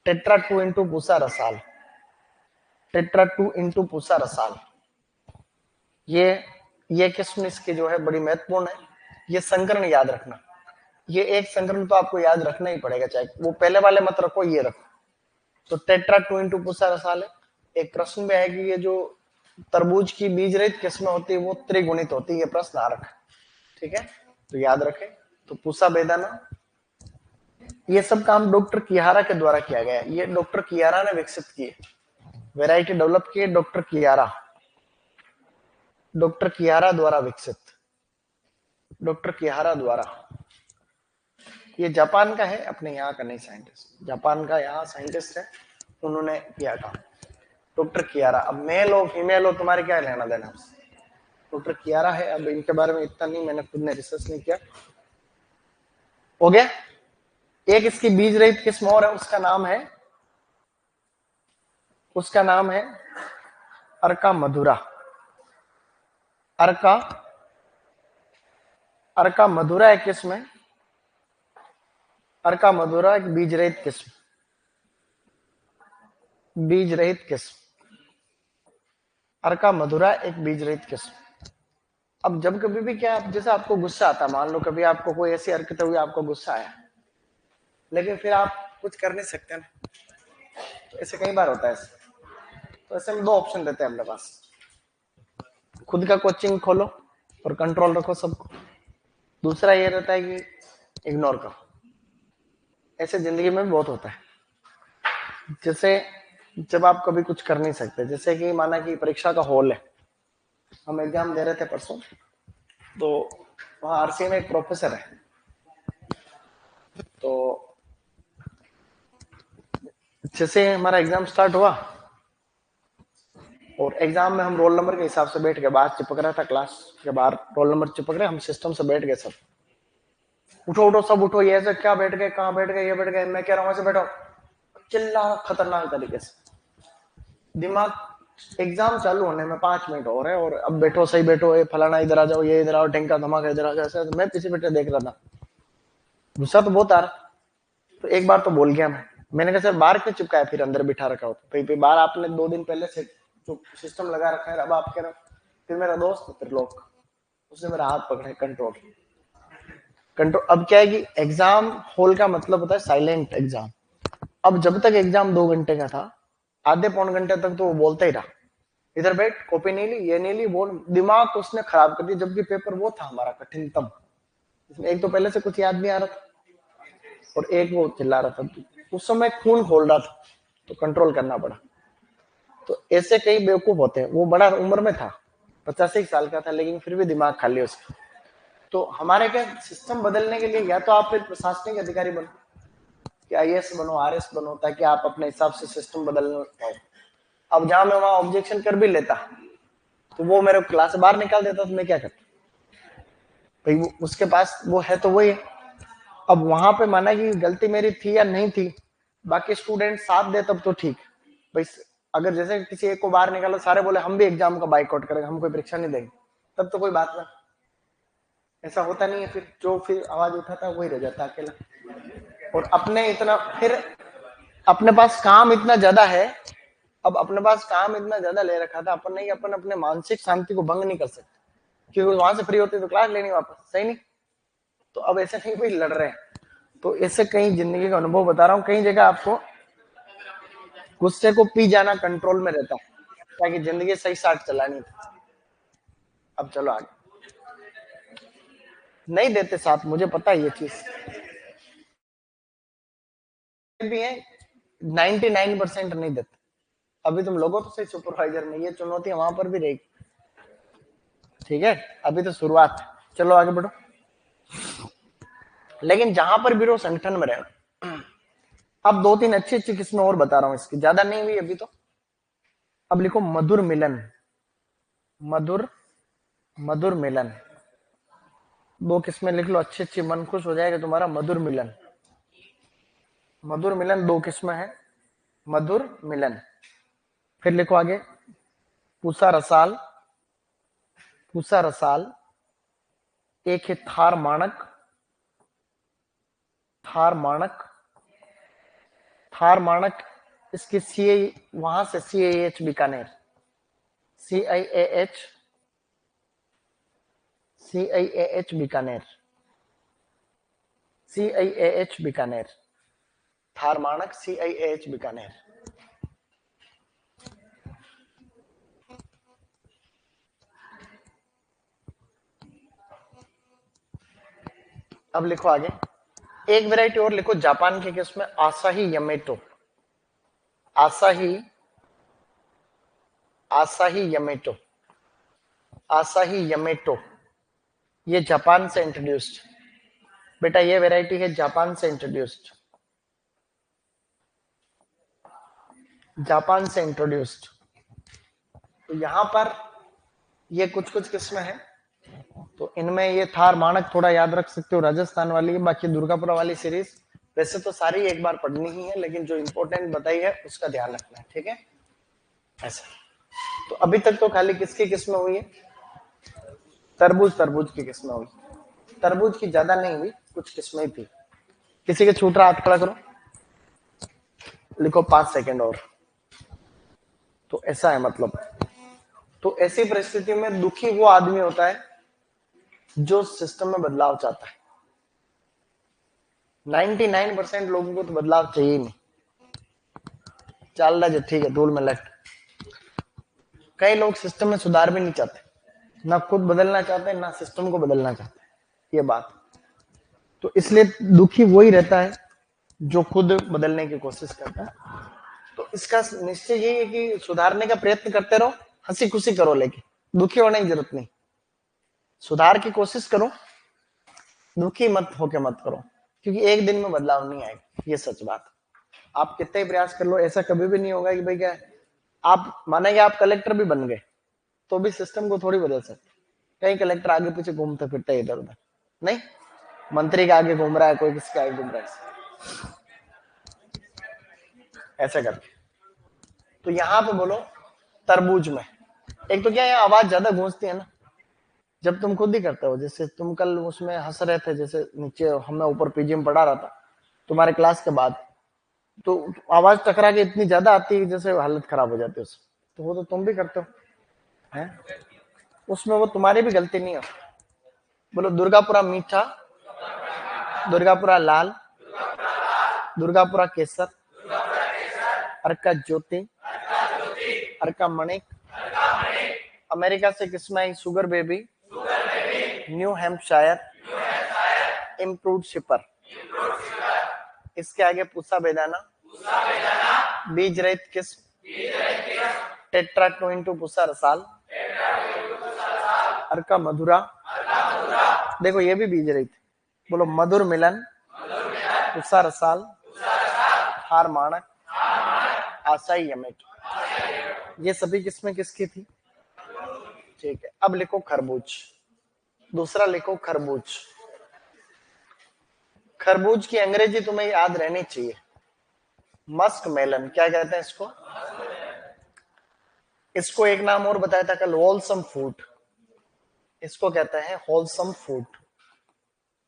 Tetra 2 into Pusa Rasal, tetra 2 into Pusa Rasal. ये ये किस्म इसकी जो है बड़ी महत्वपूर्ण है। ये संकरण याद रखना। ये एक संकरण तो आपको याद रखना ही पड़ेगा, चाहे वो पहले वाले मत रखो, ये रखो। तो टेट्रा 2 इंटू पूसा रसाल है। एक प्रश्न में है कि ये जो तरबूज की बीज रहित किस्में होती है वो त्रिगुणित होती है, ये प्रश्न आ रखा है, ठीक है, तो याद रखें। तो पूसा बेदाना, ये सब काम डॉक्टर कियारा के द्वारा किया गया है। ये डॉक्टर कियारा ने विकसित की है, वैरायटी डेवलप की है डॉक्टर कियारा, डॉक्टर कियारा द्वारा विकसित, डॉक्टर कियारा द्वारा। ये जापान का है, अपने यहाँ का नहीं साइंटिस्ट, जापान का यहाँ साइंटिस्ट है, उन्होंने किया था डॉक्टर कियारा। अब मेल हो फीमेल हो तुम्हारे क्या लेना देना, डॉक्टर कियारा है। अब इनके बारे में इतना नहीं, मैंने खुद ने रिसर्च नहीं किया। हो गया। एक इसकी बीज रहित किस्म और है, उसका नाम है अर्का मधुरा। अर्का अर्का मधुरा एक किस्म है, अर्का मधुरा एक बीज रहित किस्म, बीज रहित किस्म, अर्का मधुरा एक बीज रहित किस्म। अब जब कभी भी क्या, जैसे आपको गुस्सा आता, मान लो कभी आपको कोई ऐसी हरकत हुई, आपको गुस्सा आया, लेकिन फिर आप कुछ कर नहीं सकते ना, तो ऐसे कई बार होता है ऐसे। तो ऐसे में 2 ऑप्शन देते हैं अपने पास, खुद का कोचिंग खोलो और कंट्रोल रखो सबको, दूसरा ये रहता है कि इग्नोर करो। ऐसे जिंदगी में बहुत होता है। जैसे जब आप कभी कुछ कर नहीं सकते, जैसे कि माना कि परीक्षा का हॉल है, हम एग्जाम दे रहे थे परसों, तो वहां आरसी में एक प्रोफेसर है, तो जैसे हमारा एग्जाम स्टार्ट हुआ, और एग्जाम में हम रोल नंबर के हिसाब से बैठ गए, बाहर चिपक रहा था, क्लास के बाहर रोल नंबर चिपक रहे, हम सिस्टम से बैठ गए सब, उठो उठो सब उठो, ये ऐसे क्या बैठ गए, कहाँ बैठ गए, ये बैठ गए, मैं कह रहा हूँ ऐसे बैठो, चिल्ला खतरनाक तरीके से। दिमाग, एग्जाम चालू होने में 5 मिनट हो रहे हैं, और अब बैठो सही बैठो, ये फलाना इधर आ जाओ, ये इधर आओ, ढंका धमाका इधर आ जाओ, ऐसे मैं पीछे बैठे देख रहा था, गुस्सा तो बहुत आ रहा। तो एक बार तो बोल गया मैंने कहा सर बाहर क्यों चिपकाया, फिर अंदर बिठा रखा हो, तो बाहर आपने 2 दिन पहले से जो सिस्टम लगा रखा है, अब आप कह रहे हो। फिर मेरा दोस्त त्रिलोक, उसने मेरा हाथ पकड़े, कंट्रोल कंट्रोल। अब क्या है कि एग्जाम हॉल का मतलब होता है साइलेंट एग्जाम। अब जब तक एग्जाम 2 घंटे का था, आधे पौन घंटे तक तो वो बोलता ही रहा, इधर बैठ, कॉपी नहीं ली, ये नहीं ली, बोल, दिमाग तो उसने खराब कर दिया, जबकि पेपर वो था हमारा कठिनतम, इसमें एक तो पहले से कुछ याद नहीं आ रहा था, और एक वो चिल्ला रहा था, उस समय खून खोल रहा था, तो कंट्रोल करना पड़ा। तो ऐसे कई बेवकूफ होते हैं, वो बड़ा उम्र में था, 85 साल का था, लेकिन फिर भी दिमाग खाली उसका। तो हमारे क्या, सिस्टम बदलने के लिए या तो आप फिर प्रशासनिक अधिकारी बनो, कि आईएएस बनो, आरएस बनो, ताकि आप अपने हिसाब से सिस्टम बदलना पाओ। अब जहां मैं वहां ऑब्जेक्शन कर भी लेता तो वो मेरे को क्लास से बाहर निकाल देता, तो मैं क्या करता भाई? वो उसके पास वो है तो वही है। अब वहां पे माना कि गलती मेरी थी या नहीं थी, बाकी स्टूडेंट साथ दे तब तो ठीक भाई। अगर जैसे किसी एक को बाहर निकालो, सारे बोले हम भी एग्जाम का बाइकआउट करेंगे, हम कोई परीक्षा नहीं देंगे, तब तो कोई बात ना। ऐसा होता नहीं है, फिर जो फिर आवाज उठाता वही रह जाता अकेला। और अपने इतना फिर अपने पास काम इतना ज्यादा है, अब अपने पास काम इतना ज्यादा ले रखा था अपन ने, अपन अपने मानसिक शांति को भंग नहीं कर सकते, क्योंकि वहां से फ्री होती तो क्लास लेनी वापस, सही नहीं? तो अब ऐसे नहीं कोई लड़ रहे हैं। तो इससे कहीं जिंदगी का अनुभव बता रहा हूँ, कई जगह आपको गुस्से को पी जाना कंट्रोल में रहता है, ताकि जिंदगी सही साथ चलानी थी। अब चलो आगे। नहीं देते साथ, मुझे पता है ये चीज भी है, 99% नहीं देते। अभी तुम लोगों तो सही सुपरवाइजर में, ये चुनौती वहां पर भी रहेगी, ठीक है? अभी तो शुरुआत, चलो आगे बढ़ो। लेकिन जहां पर भी रहो संगठन में रहना। अब दो तीन अच्छी अच्छी किस्में और बता रहा हूं, इसकी ज्यादा नहीं हुई अभी तो। अब लिखो मधुर मिलन, मधुर, मधुर मिलन। दो किस्में लिख लो, अच्छी अच्छी, मन खुश हो जाएगा तुम्हारा। मधुर मिलन, मधुर मिलन, दो किस्में हैं, मधुर मिलन। फिर लिखो आगे, पूसा रसाल, पूसा रसाल। एक है थार माणक, थार माणक, थार माणक। इसकी सी आई, वहां से C I H Bikaner, C I A H, C I A H Bikaner, C I A H Bikaner, Thar Manak, C I A H Bikaner. अब लिखो आगे, एक वैरायटी और लिखो जापान के केस में, आसाही यमेटो, आसाही, आसाही यमेटो, आसाही यमेटो। ये जापान से इंट्रोड्यूस्ड बेटा, ये वैरायटी है जापान से इंट्रोड्यूस्ड, जापान से इंट्रोड्यूस्ड। तो यहां पर ये कुछ कुछ किस्में हैं, तो इनमें ये थार माणक थोड़ा याद रख सकते हो, राजस्थान वाली है। बाकी दुर्गापुरा वाली सीरीज वैसे तो सारी एक बार पढ़नी ही है, लेकिन जो इंपॉर्टेंट बताई है उसका ध्यान रखना है, ठीक है? ऐसा। तो अभी तक तो खाली किसकी किस्में हुई है? तरबूज, तरबूज की किस्में हुई। तरबूज की ज्यादा नहीं हुई, कुछ किस्में थी। किसी के छूट रहा हाथ खड़ा करो, लिखो 5 सेकंड और। तो ऐसा है मतलब। तो ऐसी परिस्थिति में दुखी वो आदमी होता है जो सिस्टम में बदलाव चाहता है। 99% लोगों को तो बदलाव चाहिए नहीं, चल रहा जो ठीक है, धूल में लट। कई लोग सिस्टम में सुधार भी नहीं चाहते, ना खुद बदलना चाहते ना सिस्टम को बदलना चाहते, ये बात। तो इसलिए दुखी वही रहता है जो खुद बदलने की कोशिश करता है। तो इसका निश्चय यही है कि सुधारने का प्रयत्न करते रहो, हंसी खुशी करो, लेकिन दुखी होने की जरूरत नहीं। सुधार की कोशिश करो, दुखी मत होके मत करो, क्योंकि एक दिन में बदलाव नहीं आएगा, ये सच बात। आप कितने ही प्रयास कर लो, ऐसा कभी भी नहीं होगा कि भाई क्या आप मानेंगे आप कलेक्टर भी बन गए तो भी सिस्टम को थोड़ी बदल सकते। कई कलेक्टर आगे पीछे घूमते फिरते इधर उधर, नहीं, मंत्री के आगे घूम रहा है, कोई किसके आगे घूम रहा है, ऐसा करके। तो यहाँ पे बोलो तरबूज में, एक तो क्या है आवाज ज्यादा गूंजती है ना, जब तुम खुद ही करते हो। जैसे तुम कल उसमें हंस रहे थे, जैसे नीचे हमें ऊपर पीजी में पढ़ा रहा था तुम्हारे क्लास के बाद, तो आवाज टकरा के इतनी ज्यादा आती है जैसे हालत खराब हो जाती है उससे। तो वो तो तुम भी करते हो, हैं? उसमें वो तुम्हारी भी गलती नहीं है। बोलो दुर्गापुरा मीठा, दुर्गापुरा लाल, दुर्गापुरा केसर, अर्का ज्योति, अर्का मणिक, अमेरिका से किस्म आई sugar baby, New Hampshire, improved shipper. इसके आगे पूसा बेदाना, बीज रहित किस्म, टेट्रा 2 पूसा रसाल, अर्का मधुरा। देखो ये भी बीज रहित। बोलो मधुर मिलन, पूसा रसाल, हार माणक, आशाई यमिक, ये सभी किस्में किसकी थी? ठीक है, अब लिखो खरबूज। दूसरा लिखो खरबूज। खरबूज की अंग्रेजी तुम्हें याद रहनी चाहिए, मस्क मेलन। क्या कहते हैं इसको? इसको एक नाम और बताया था कल, होलसम फूड। इसको कहते हैं होलसम फूड।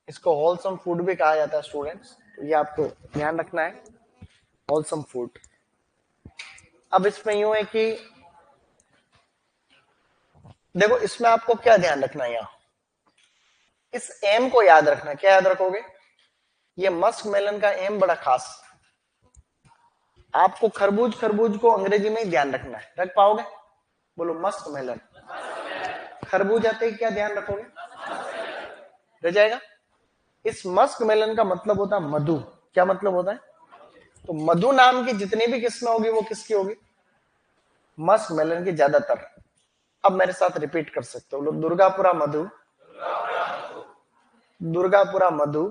इसको होलसम फूड भी कहा जाता है स्टूडेंट्स, तो ये आपको ध्यान रखना है, होलसम फूड। अब इसमें यूं है कि देखो, इसमें आपको क्या ध्यान रखना है, यहां इस एम को याद रखना। क्या याद रखोगे? ये मस्क मेलन का एम बड़ा खास। आपको खरबूज खरबूज को अंग्रेजी में ही ध्यान रखना है। रख पाओगे? बोलो मस्क मेलन। खरबूज आते ही क्या ध्यान रखोगे? रह जाएगा। इस मस्क मेलन का मतलब होता है मधु। क्या मतलब होता है? तो मधु नाम की जितनी भी किस्में होगी वो किसकी होगी? मस्क मेलन की ज्यादातर। अब मेरे साथ रिपीट कर सकते हो लोग, दुर्गापुरा मधु, दुर्गापुरा मधु,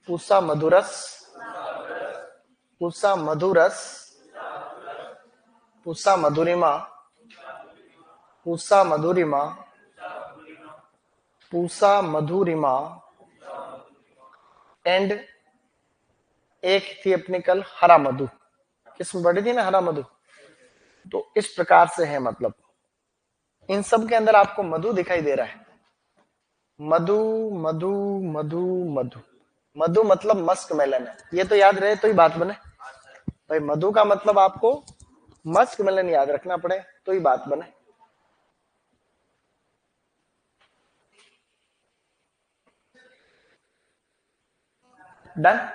पूसा मधुरस, पूसा मधुरस, पूसा मधुरिमा, पूसा मधुरिमा, पूसा मधुरिमा, एंड एक थी अपनी कल हरा मधु। किस्म बड़ी थी ना हरा मधु। तो इस प्रकार से है, मतलब इन सब के अंदर आपको मधु दिखाई दे रहा है। मधु मधु मधु मधु, मधु मतलब मस्क मेलन है, ये तो याद रहे तो ही बात बने भाई। मधु का मतलब आपको मस्क मेलन याद रखना पड़े तो ही बात बने। डन।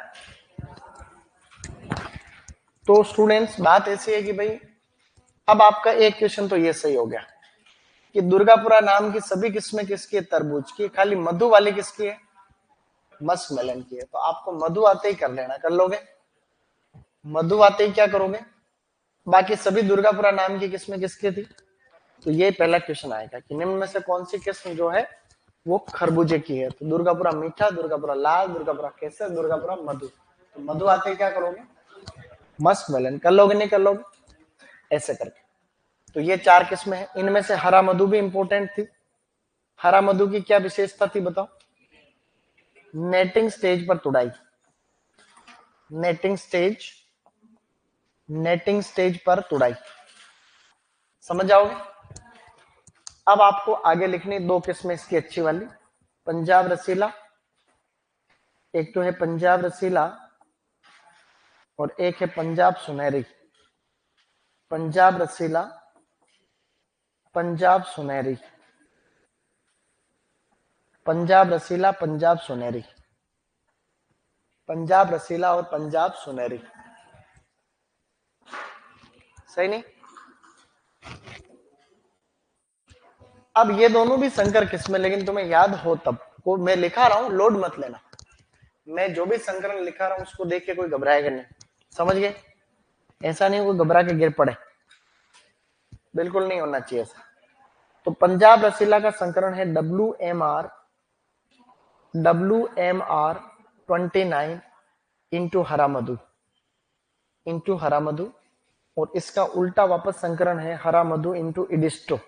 तो स्टूडेंट्स बात ऐसी है कि भाई अब आपका एक क्वेश्चन तो ये सही हो गया कि दुर्गापुरा नाम की सभी किस्में किसकी है? तरबूज की। खाली मधु वाली किसकी है? मस्क मेलन की है। तो आपको मधु आते ही कर लेना, कर लोगे? मधु आते ही क्या करोगे? बाकी सभी दुर्गापुरा नाम की किस्में किसकी थी? तो ये पहला क्वेश्चन आएगा कि निम्न में से कौन सी किस्म जो है वो खरबूजे की है? तो दुर्गापुरा मीठा, दुर्गापुरा लाल, दुर्गापुरा केसर, दुर्गापुरा मधु। तो मधु आते ही क्या करोगे? Musk melon. कर लोगे नहीं कर लोगे? ऐसे करके। तो ये चार किस्में हैं। इनमें से हरा मधु भी इंपॉर्टेंट थी। हरा मधु की क्या विशेषता थी बताओ? नेटिंग स्टेज पर तुड़ाई। नेटिंग स्टेज, नेटिंग स्टेज पर तुड़ाई। समझ जाओगे? अब आपको आगे लिखनी दो किस्में इसकी अच्छी वाली, पंजाब रसीला। एक तो है पंजाब रसीला और एक है पंजाब सुनहरी। पंजाब रसीला, पंजाब सुनहरी, पंजाब रसीला, पंजाब सुनहरी, पंजाब रसीला और पंजाब सुनहरी। सही नहीं? अब ये दोनों भी संकर किस्में, लेकिन तुम्हें याद हो तब को मैं लिखा रहा हूं, लोड मत लेना। मैं जो भी संकरण लिखा रहा हूं उसको देख के कोई घबराएगा नहीं। समझ गए? ऐसा नहीं कोई घबरा के गिर पड़े, बिल्कुल नहीं होना चाहिए ऐसा। तो पंजाब रसीला का संकरण है WMR 29 इंटू हरा मधु, इंटू हरा मधु। और इसका उल्टा वापस संकरण है हरा मधु इंटू इडिस्टो,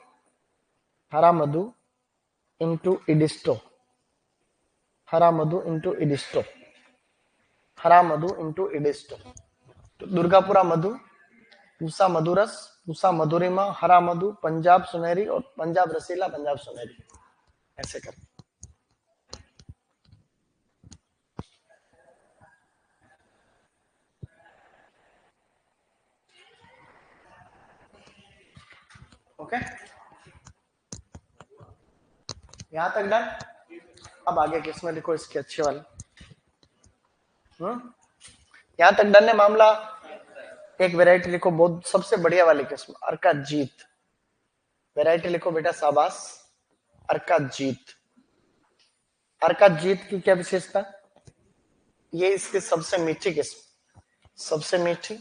हरा मधु इंटू इडिस्टो, हरा मधु इंटू इडिस्टो, हरा मधु इंटू इडिस्टो। तो दुर्गापुरा मधु, पूसा मधुरस, पूसा मधुरिमा, हरा मधु, पंजाब सुनहरी और पंजाब रसीला, पंजाब सुनहरी। ऐसे कर। ओके, यहां तक डन। अब आगे किसमें लिखो इसके अच्छे वाले। यहां तक डन है मामला। एक वैरायटी लिखो बहुत सबसे बढ़िया वाली किस्म, अर्का जीत। वैरायटी लिखो बेटा, शाबाश। अर्का जीत। अर्का जीत की क्या विशेषता? ये इसकी सबसे मीठी किस्म, सबसे मीठी,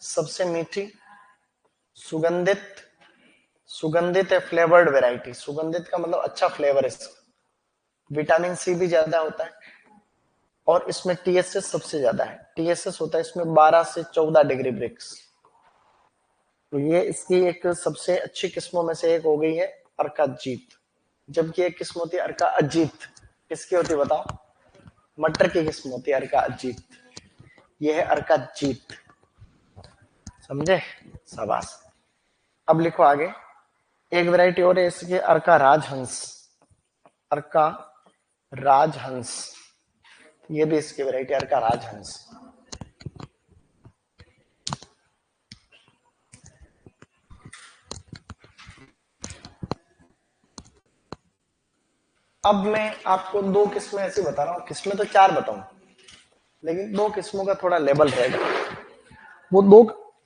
सबसे मीठी, सुगंधित, सुगंधित है, फ्लेवर्ड वैरायटी। सुगंधित का मतलब अच्छा फ्लेवर है इसका। विटामिन सी भी ज्यादा होता है। और इसमें टीएसएस सबसे ज्यादा है। टीएसएस होता है इसमें 12 से 14 डिग्री ब्रिक्स। तो ये इसकी एक सबसे अच्छी किस्मों में से एक हो गई है अर्का जीत। जबकि एक किस्म होती है अर्का अजीत। किसकी होती है बताओ? मटर की किस्म होती है अर्का अजीत। ये है अर्का जीत। समझे? शाबाश। अब लिखो आगे। एक वैरायटी और है इसकी, अर्का राजहंस। अर्का राजहंस, ये भी इसकी वैरायटी अर्का राजहंस। अब मैं आपको दो किस्में ऐसी बता रहा हूं, किस्में तो चार बताऊं, लेकिन दो किस्मों का थोड़ा लेवल रहेगा। वो दो,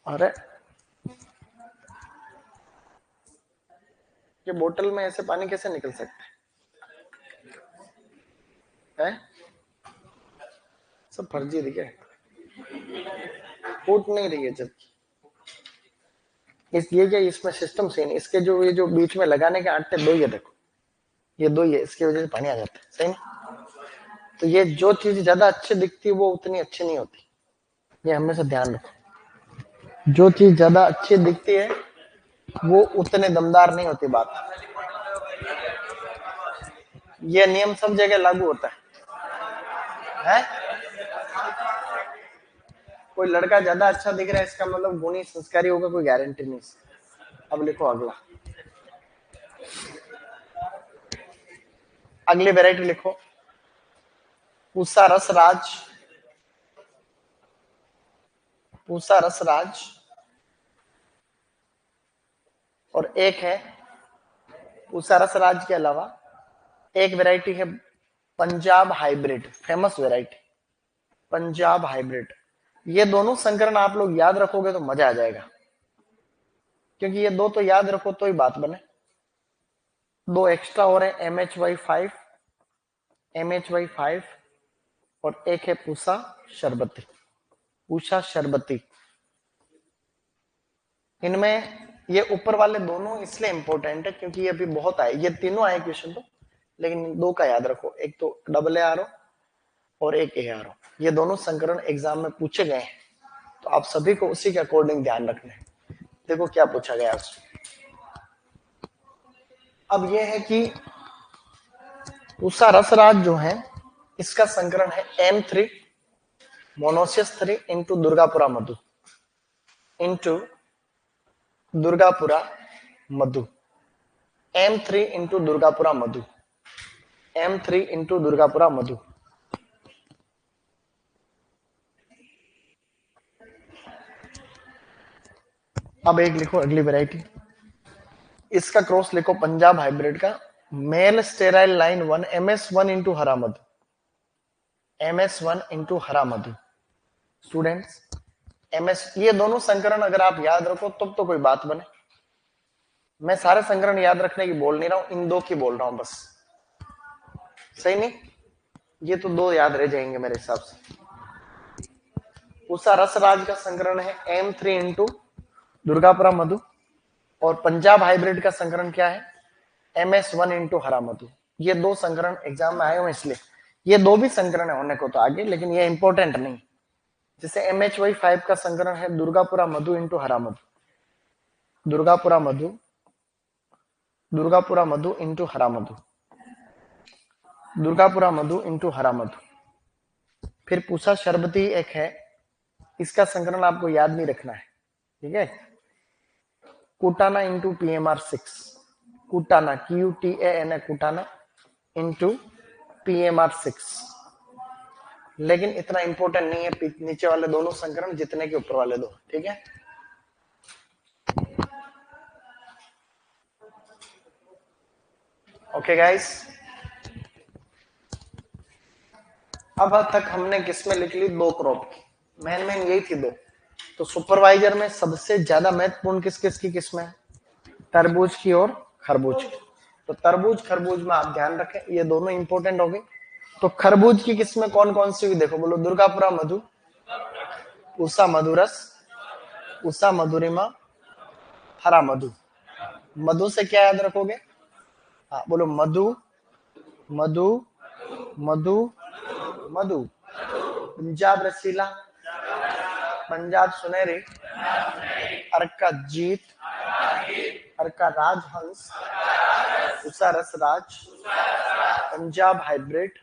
अरे ये बोतल में ऐसे पानी कैसे निकल सकता है? सब फर्जी दिखे, फूट नहीं रही है। जब इस ये क्या इसमें सिस्टम से नहीं, इसके जो ये जो बीच में लगाने के आटे दो ही है, देखो ये दो ही है, इसकी वजह से पानी आ जाता है। सही नहीं? तो ये जो चीज ज्यादा अच्छी दिखती है वो उतनी अच्छी नहीं होती, ये हमेशा ध्यान रखो। जो चीज ज्यादा अच्छी दिखती है वो उतने दमदार नहीं होती बात। ये नियम सब जगह लागू होता है? कोई लड़का ज्यादा अच्छा दिख रहा है इसका मतलब गुणी संस्कारी होगा, कोई गारंटी नहीं। अब लिखो अगला, अगली वेराइटी लिखो, पूसा रसराज। पूसा रसराज। और एक है पूसा रसराज के अलावा एक वैरायटी है Punjab hybrid, famous variety Punjab hybrid. ये दोनों संकरण आप लोग याद रखोगे तो मजा आ जाएगा, क्योंकि ये दो तो याद रखो तो ही बात बने। दो एक्स्ट्रा और है, MHY5, MHY5, और एक है पूसा शरबती। पूसा शरबती। इनमें ये ऊपर वाले दोनों इसलिए इंपॉर्टेंट है क्योंकि ये अभी बहुत आए, ये तीनों आए क्वेश्चन तो, लेकिन दो का याद रखो, एक तो AA और एक ARO। ये दोनों संकरण एग्जाम में पूछे गए हैं, तो आप सभी को उसी के अकॉर्डिंग ध्यान रखना है। देखो क्या पूछा गया उसमें। अब ये है कि पूसा रसराज जो है इसका संकरण है M3 मोनोसियस 3 इंटू दुर्गापुरा मधु, इंटू दुर्गापुरा मधु। M3 इंटू दुर्गापुरा मधु, M3 इंटू दुर्गापुरा मधु। अब एक लिखो अगली वैरायटी, इसका क्रॉस लिखो पंजाब हाइब्रिड का, male sterile line 1 MS1 into हरा मधु, MS1 इंटू हरा मधु। स्टूडेंट्स MS, ये दोनों संकरण अगर आप याद रखो तब तो कोई बात बने। मैं सारे संकरण याद रखने की बोल नहीं रहा हूं, इन दो की बोल रहा हूं बस। सही नहीं? ये तो दो याद रह जाएंगे मेरे हिसाब से। उषा रसराज का संकरण है M3 इंटू दुर्गापुरा मधु, और पंजाब हाइब्रिड का संकरण क्या है? MS1 इंटू हरा मधु। ये दो संकरण एग्जाम में आए हुए इसलिए, ये दो भी संकरण है होने को तो आगे, लेकिन ये इंपॉर्टेंट नहीं। जैसे MHY5 का संकरण है दुर्गापुरा मधु इंटू हरा मधु, दुर्गापुरा मधु, दुर्गापुरा मधु इंटू हरा मधु, दुर्गापुरा मधु इंटू हरा मधु। फिर पूछा शरबती एक है, इसका संकरण आपको याद नहीं रखना है, ठीक है? कुटाना इंटू PMR6, कुटाना QTAN है, कुटाना इंटू PMR6। लेकिन इतना इंपॉर्टेंट नहीं है नीचे वाले दोनों संकरण जितने के ऊपर वाले दो, ठीक है? ओके गाइस, अब तक हमने किसमें लिख ली? दो क्रॉप की, मेन यही थी दो। तो सुपरवाइजर में सबसे ज्यादा महत्वपूर्ण किस किस की किस्में है? तरबूज की और खरबूज की। तो तरबूज खरबूज में आप ध्यान रखें, ये दोनों इंपॉर्टेंट हो गए। तो खरबूज की किस्में कौन कौन सी हुई देखो, बोलो। दुर्गापुरा मधु, उषा मधुरस, उषा मधुरिमा, हरा मधु। मधु से क्या याद रखोगे? हाँ बोलो, मधु, मधु, मधु, मधु। पंजाब रसीला, पंजाब सुनहरी, अर्का जीत, अर्का राजहंस, उषा रसराज, पंजाब हाइब्रिड,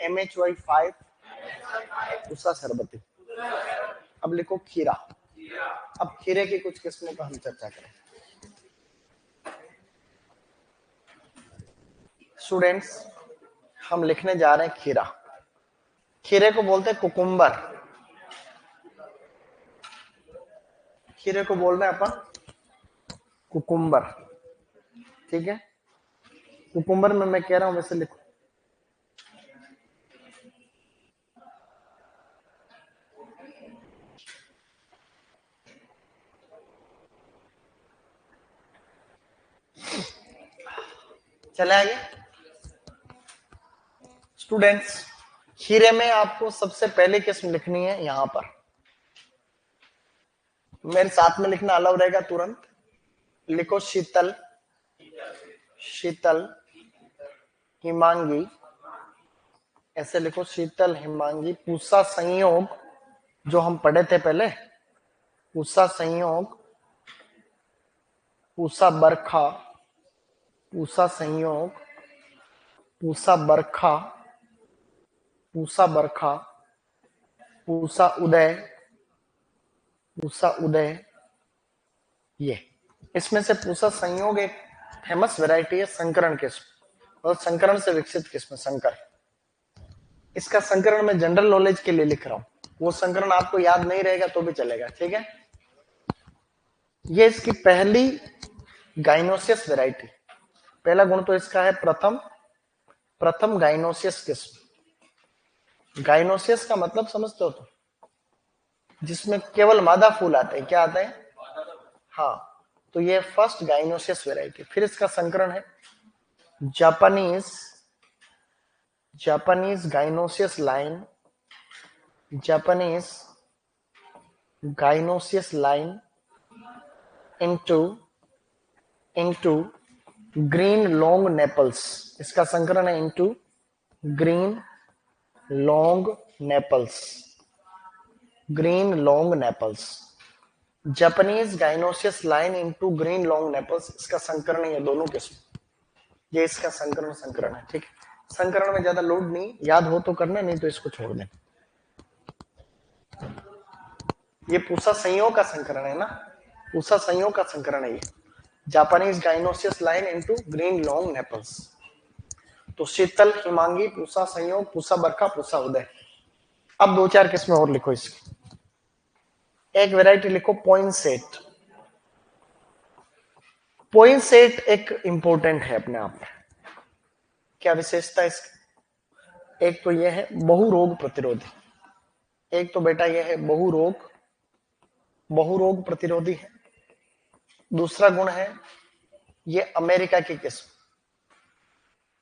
MHY5, उषा सरबती। अब लिखो खीरा। अब खीरे की कुछ किस्मों का हम चर्चा करें। स्टूडेंट्स, हम लिखने जा रहे हैं खीरा। खीरे को बोलते हैं कुकुम्बर। खीरे को बोल रहे हैं अपन कुकुम्बर, ठीक है। कुकुम्बर में मैं कह रहा हूं वैसे लिखो। चले आगे। स्टूडेंट्स, खीरे में आपको सबसे पहले किस्म लिखनी है यहां पर, मेरे साथ में लिखना अलाउ रहेगा तुरंत। लिखो शीतल, शीतल हिमांगी, ऐसे लिखो शीतल हिमांगी। पूसा संयोग जो हम पढ़े थे पहले, पूसा संयोग, पूसा बरखा, पूसा संयोग, पूसा बरखा, पूसा बरखा, पूसा उदय, पूसा उदय। ये इसमें से पूसा संयोग एक फेमस वैरायटी है संकरण किस्म, और संकरण से विकसित किस्म संकर। इसका संकरण मैं जनरल नॉलेज के लिए लिख रहा हूं, वो संकरण आपको याद नहीं रहेगा तो भी चलेगा, ठीक है। ये इसकी पहली गाइनोसियस वैरायटी। पहला गुण तो इसका है प्रथम, प्रथम गाइनोसियस किस्म। गाइनोसियस का मतलब समझते हो तो, जिसमें केवल मादा फूल आते हैं। क्या आते हैं? हाँ, तो ये फर्स्ट गाइनोसियस वैरायटी। फिर इसका संकरण है Japanese, Japanese gynoecious line, Japanese gynoecious line into green long Naples. इसका संकरण है into green long Naples, green long Naples. Japanese gynoecious line into green long Naples, इसका संकरण है ये दोनों किस्म। ये इसका संकरण है, ठीक है। संकरण में ज्यादा लोड नहीं, याद हो तो करना, नहीं तो इसको छोड़ दें। ये पूसा संयोग का संकरण है ना, पूसा संयोग का संकरण है ये, Japanese gynoecious line into green long Naples. तो शीतल हिमांगी, पूसा संयोग, पूसा बरखा, पूसा उदय। अब दो चार किस्में और लिखो इसकी। एक वैरायटी लिखो पॉइंसेट। पॉइंसेट एक इंपॉर्टेंट है अपने आप में। क्या विशेषता इसकी? एक तो यह है बहुरोग प्रतिरोधी, एक तो बेटा यह है बहुरोग, बहुरोग प्रतिरोधी है। दूसरा गुण है ये अमेरिका की किस्म,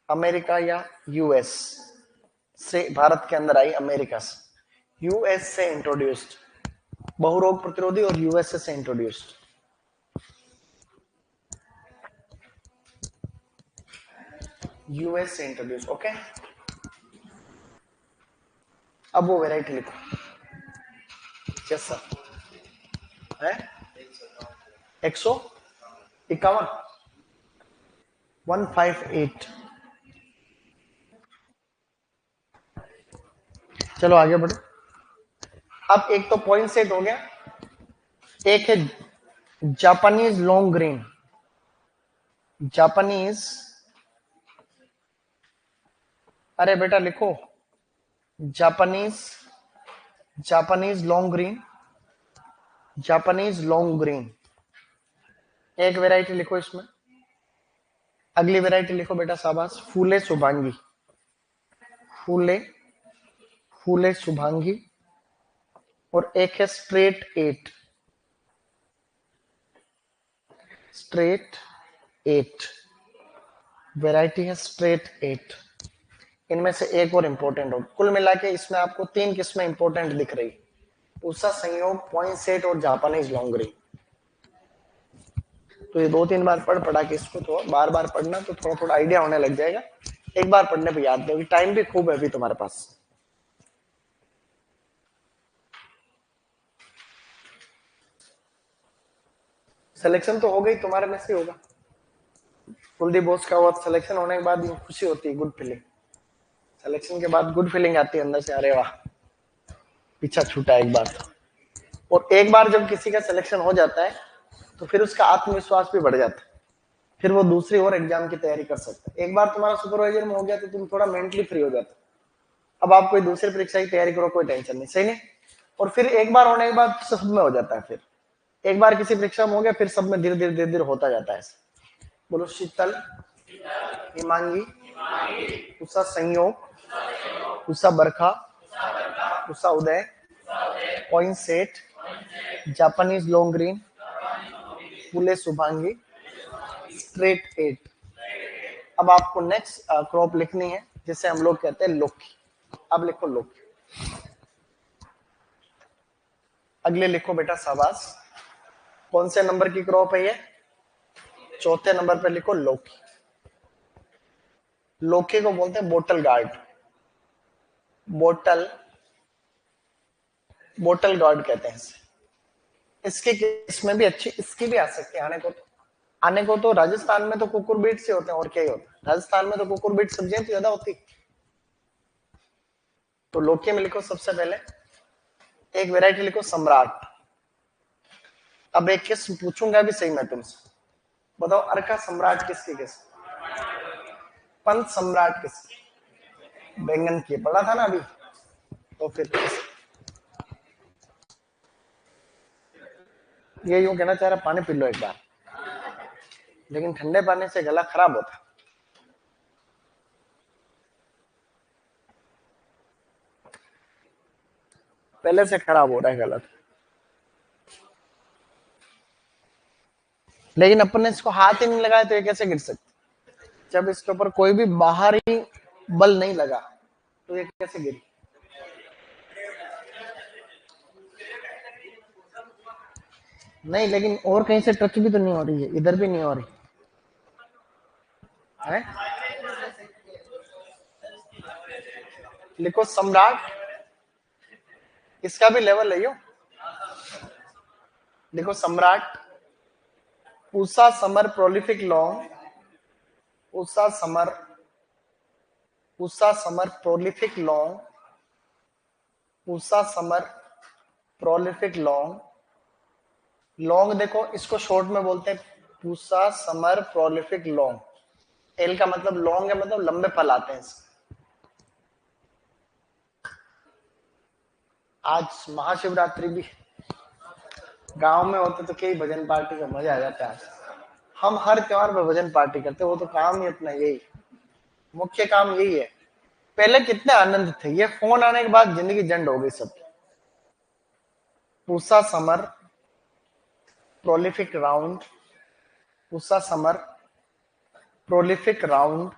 अमेरिका या यूएस से भारत के अंदर आई, अमेरिका से, यूएस से इंट्रोड्यूस्ड, बहुरोग प्रतिरोधी और यूएसए से इंट्रोड्यूस्ड। यूएस से इंट्रोड्यूस, ओके। अब वो वैरायटी लिखो। Yes sir. है 151, 158। चलो आगे बढ़ो। अब एक तो पॉइंट सेट हो गया, एक है जापानीज लॉन्ग ग्रीन, जापानीज, अरे बेटा लिखो Japanese, Japanese long green, Japanese long green, एक वैरायटी लिखो इसमें। अगली वैरायटी लिखो बेटा शाबाश, फूले शुभांगी, फूले, फूले शुभांगी। और एक है स्ट्रेट 8, स्ट्रेट 8, वैरायटी है स्ट्रेट 8। इनमें से एक और इंपॉर्टेंट हो, कुल मिला के इसमें आपको तीन किस्में इंपॉर्टेंट दिख रही, पूसा संयोग, पॉइंट सेट और जापानीज लॉन्ग ग्रीन। तो ये दो तीन बार पढ़ा के इसको तो बार बार पढ़ना, तो थोड़ा थोड़ा आइडिया होने लग जाएगा। एक बार पढ़ने पे याद नहीं, टाइम भी खूब है अभी तुम्हारे पास। सिलेक्शन तो हो गई, तुम्हारे में से होगा। कुलदीप बोस का वो सिलेक्शन होने के बाद खुशी होती है, गुड फीलिंग। सिलेक्शन के बाद गुड फीलिंग आती है अंदर से, अरे वाह पीछा छूटा एक बार। और एक बार जब किसी का सिलेक्शन हो जाता है तो फिर उसका आत्मविश्वास भी बढ़ जाता है, फिर वो दूसरी और एग्जाम की तैयारी कर सकता है। एक बार तुम्हारा सुपरवाइजर में हो गया तो तुम थोड़ा मेंटली फ्री हो जाते, अब आप कोई दूसरी परीक्षा की तैयारी करो, कोई टेंशन नहीं, सही नहीं। और फिर एक बार होने के बाद सब में हो जाता है, फिर एक बार किसी परीक्षा में हो गया फिर सब में धीरे धीरे धीरे धीरे होता जाता है। बोलो शीतल, Himangi, Usha Sanyog, Usha Barkha, Usha Uday, Poinsett, Japanese long green, Phule Shubhangi, straight 8। अब आपको नेक्स्ट क्रॉप लिखनी है जिसे हम लोग कहते हैं लौकी। अब लिखो लौकी। अगले लिखो बेटा शाबाश। कौन से नंबर की क्रॉप है ये? चौथे नंबर पे लिखो लौकी। लौकी को बोलते हैं बोटल गार्ड। बोटल गार्ड कहते हैं इसे। इसके इसमें भी अच्छी, इसकी भी आ सकती है आने को तो राजस्थान में तो कुकुर बीट से होते हैं, और क्या ही होता है, राजस्थान में तो कुकुर बीट सब्जियां तो ज्यादा होती। तो लौकी में लिखो सबसे पहले एक वैरायटी लिखो सम्राट। अब एक किस्म पूछूंगा भी सही मैं तुमसे, बताओ अर्का सम्राट किसकी किस्म? पंच सम्राट किसकी? बैंगन की, पढ़ा था ना अभी। तो फिर ये यूं कहना चाह रहा पानी पी लो एक बार, लेकिन ठंडे पानी से गला खराब होता। पहले से खराब हो रहा है गला, लेकिन अपन ने इसको हाथ ही नहीं लगाया तो ये कैसे गिर सकती? जब इसके ऊपर कोई भी बाहरी बल नहीं लगा तो ये कैसे गिरी? नहीं, लेकिन और कहीं से टच भी तो नहीं हो रही है, इधर भी नहीं हो रही है। लिखो सम्राट, इसका भी लेवल है यो। लिखो सम्राट, Pusa summer prolific long, Pusa summer prolific long, Pusa summer prolific long. Long देखो इसको शॉर्ट में बोलते हैं Pusa summer prolific long. L का मतलब लॉन्ग है, मतलब लंबे फल आते हैं इसके। आज महाशिवरात्रि भी गांव में होते तो कई भजन पार्टी का मजा आ जाता है। हम हर त्योहार पर भजन पार्टी करते, वो तो काम ही अपना यही, मुख्य काम यही है। पहले कितने आनंद थे, ये फोन आने के बाद जिंदगी जंड हो गई सब। Pusa summer prolific round, Pusa summer prolific round,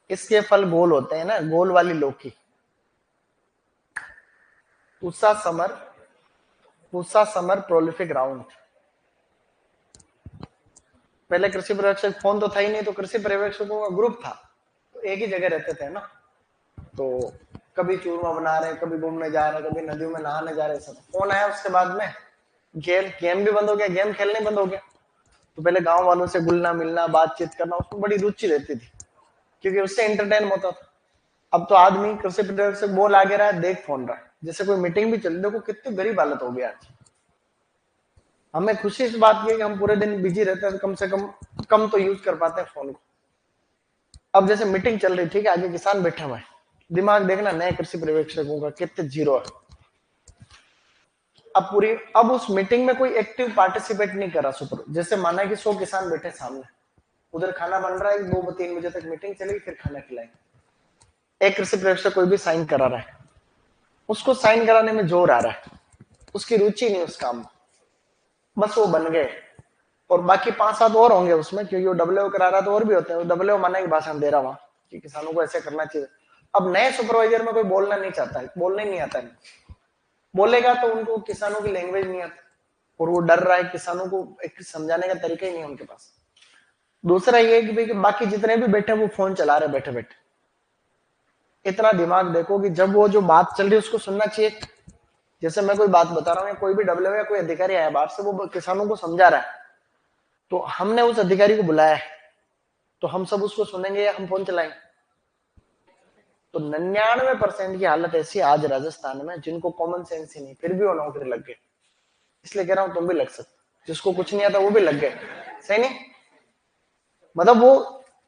इसके फल गोल होते हैं ना, गोल वाली लौकी। Pusa summer prolific round. पहले कृषि पर्यवेक्षक फोन तो था ही नहीं, तो कृषि पर्यवेक्षकों का ग्रुप था, तो एक ही जगह रहते थे ना, तो कभी चूरमा बना रहे, कभी घूमने जा रहे, कभी नदियों में नहाने जा रहे। सब फोन आया उसके बाद में गेम भी बंद हो गया, गेम खेलने बंद हो गया। तो पहले गांव वालों से घुलना मिलना, बातचीत करना, उसमें बड़ी रुचि रहती थी, क्योंकि उससे एंटरटेन होता था। अब तो आदमी कृषि पर्यवेक्षक बोल आगे रहा है, देख फोन रहा है, जैसे कोई मीटिंग भी चल, देखो कितनी गरीब हालत हो गया आज। हमें खुशी इस बात की है कि हम पूरे दिन बिजी रहते हैं, कम से कम तो यूज कर पाते हैं फोन को। अब जैसे मीटिंग चल रही, ठीक है, आगे किसान बैठा हुआ है, दिमाग देखना नए कृषि पर्यवेक्षकों का कितने जीरो है। अब उस मीटिंग में कोई एक्टिव पार्टिसिपेट नहीं कर रहा सुपर, जैसे माना कि 100 किसान बैठे सामने, उधर खाना बन रहा है, 2-3 बजे तक मीटिंग चलेगी, फिर खाना खिलाएंगे। एक कृषि पर्यवेक्षक कोई भी साइन करा रहा है, उसको साइन कराने में जोर आ रहा है, उसकी रुचि नहीं उस काम में, बस वो बन गए। और बाकी 5-7 और होंगे उसमें, क्योंकि वो डब्ल्यू करा रहा तो और भी होते हैं, डब्ल्यू माना की भाषण दे रहा वहां कि किसानों को ऐसे करना चाहिए। अब नए सुपरवाइजर में कोई बोलना नहीं चाहता है, बोलने नहीं आता है, बोलेगा तो उनको किसानों की लैंग्वेज नहीं आती, और वो डर रहा है, किसानों को एक समझाने का तरीका ही नहीं है उनके पास। दूसरा ये कि भाई बाकी जितने भी बैठे वो फोन चला रहे बैठे बैठे। इतना दिमाग देखो कि जब वो जो बात चल रही है उसको सुनना चाहिए, जैसे मैं कोई बात बता रहा हूँ या कोई भी डब्ल्यू या कोई अधिकारी आया बाहर से, वो किसानों को समझा रहा है, तो हमने उस अधिकारी को बुलाया है, तो हम सब उसको सुनेंगे या हम फोन चलाएंगे? तो 99% की हालत ऐसी आज राजस्थान में जिनको कॉमन सेंस ही नहीं, फिर भी वो नौकरी लग गए। इसलिए कह रहा हूं तुम भी लग सकते, जिसको कुछ नहीं आता वो भी लग गए। सही नहीं? मतलब वो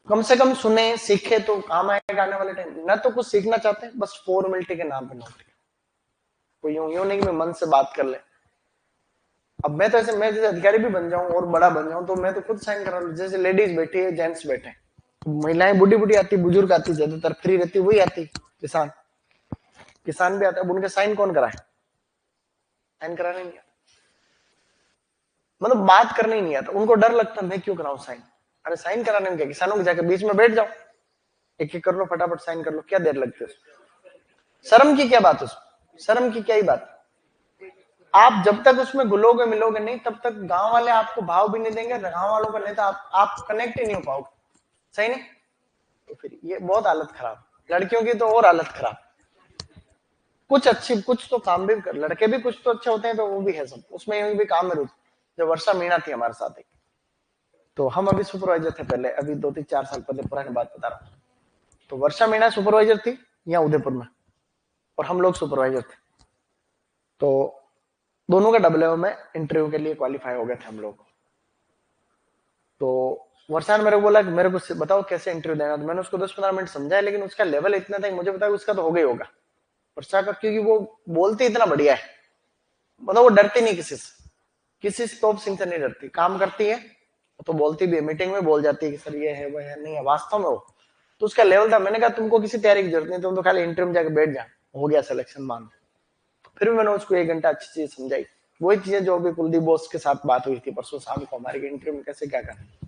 कम से कम सुने सीखे तो काम आएगा आने वाले टाइम। ना तो कुछ सीखना चाहते हैं, बस फॉर्मेलिटी के नाम पे नौकरी। कोई यूं नहीं कि मैं मन से बात कर ले। अब मैं तो ऐसे, मैं जैसे अधिकारी भी बन जाऊं और बड़ा बन जाऊं तो मैं तो खुद साइन करा लूं। जैसे लेडीज बैठी है, जेंट्स बैठे हैं, महिलाएं बूढ़ी बूढ़ी आती, बुजुर्ग आती, ज्यादातर फ्री रहती, वही आती। किसान किसान भी आता है, उनके साइन कौन कराए? साइन कराने नहीं आता, मतलब बात करने ही नहीं आता उनको। डर लगता मैं क्यों कराऊं साइन? अरे साइन कराने में क्या, किसानों के जाके बीच में बैठ जाओ, एक एक कर लो, फटाफट साइन कर लो, क्या देर लगती है? शर्म की क्या बात है? शर्म की क्या ही बात? आप जब तक उसमें घुलोगे मिलोगे नहीं, तब तक गांव वाले आपको भाव भी नहीं देंगे। गांव वालों का नहीं तो आप कनेक्ट ही नहीं हो पाओगे। सही नहीं? तो फिर ये बहुत हालत खराब। लड़कियों की तो और हालत खराब। कुछ अच्छी, कुछ तो काम भी कर, लड़के भी कुछ तो अच्छे होते हैं, तो वो भी है सब उसमें भी काम में रुचि। जब वर्षा मीणा थी हमारे साथ एक, तो हम अभी सुपरवाइजर थे पहले, अभी 2-3-4 साल पहले पुरानी बात बता रहा हूँ। तो वर्षा मीणा सुपरवाइजर थी यहाँ उदयपुर में, और हम लोग सुपरवाइजर थे। तो दोनों का डब्ल्यू में इंटरव्यू के लिए क्वालिफाई हो गए थे हम लोग। तो वर्षा ने मेरे को बोला कि मेरे को बताओ कैसे इंटरव्यू देना। तो मैंने उसको 10-15 मिनट समझाया, लेकिन उसका लेवल इतना था कि मुझे पता है उसका तो हो गई होगा वर्षा का, क्योंकि वो बोलती इतना बढ़िया है। मतलब वो डरती नहीं किसी से, किसी से टॉप सिंह से नहीं डरती, काम करती है तो बोलती भी है, मीटिंग में बोल जाती है कि सर ये है वो है, नहीं है वास्तव में वो। तो उसका लेवल था। मैंने कहा तुमको किसी तैयारी की जरूरत नहीं, तुम तो खाली इंटरव्यू में जाके बैठ जा, हो गया सिलेक्शन मान। फिर भी मैंने उसको 1 घंटा अच्छी चीज समझाई, वही चीजें जो अभी कुलदीप बॉस के साथ बात हुई थी परसों शाम को हमारे इंटरव्यू में कैसे क्या करना।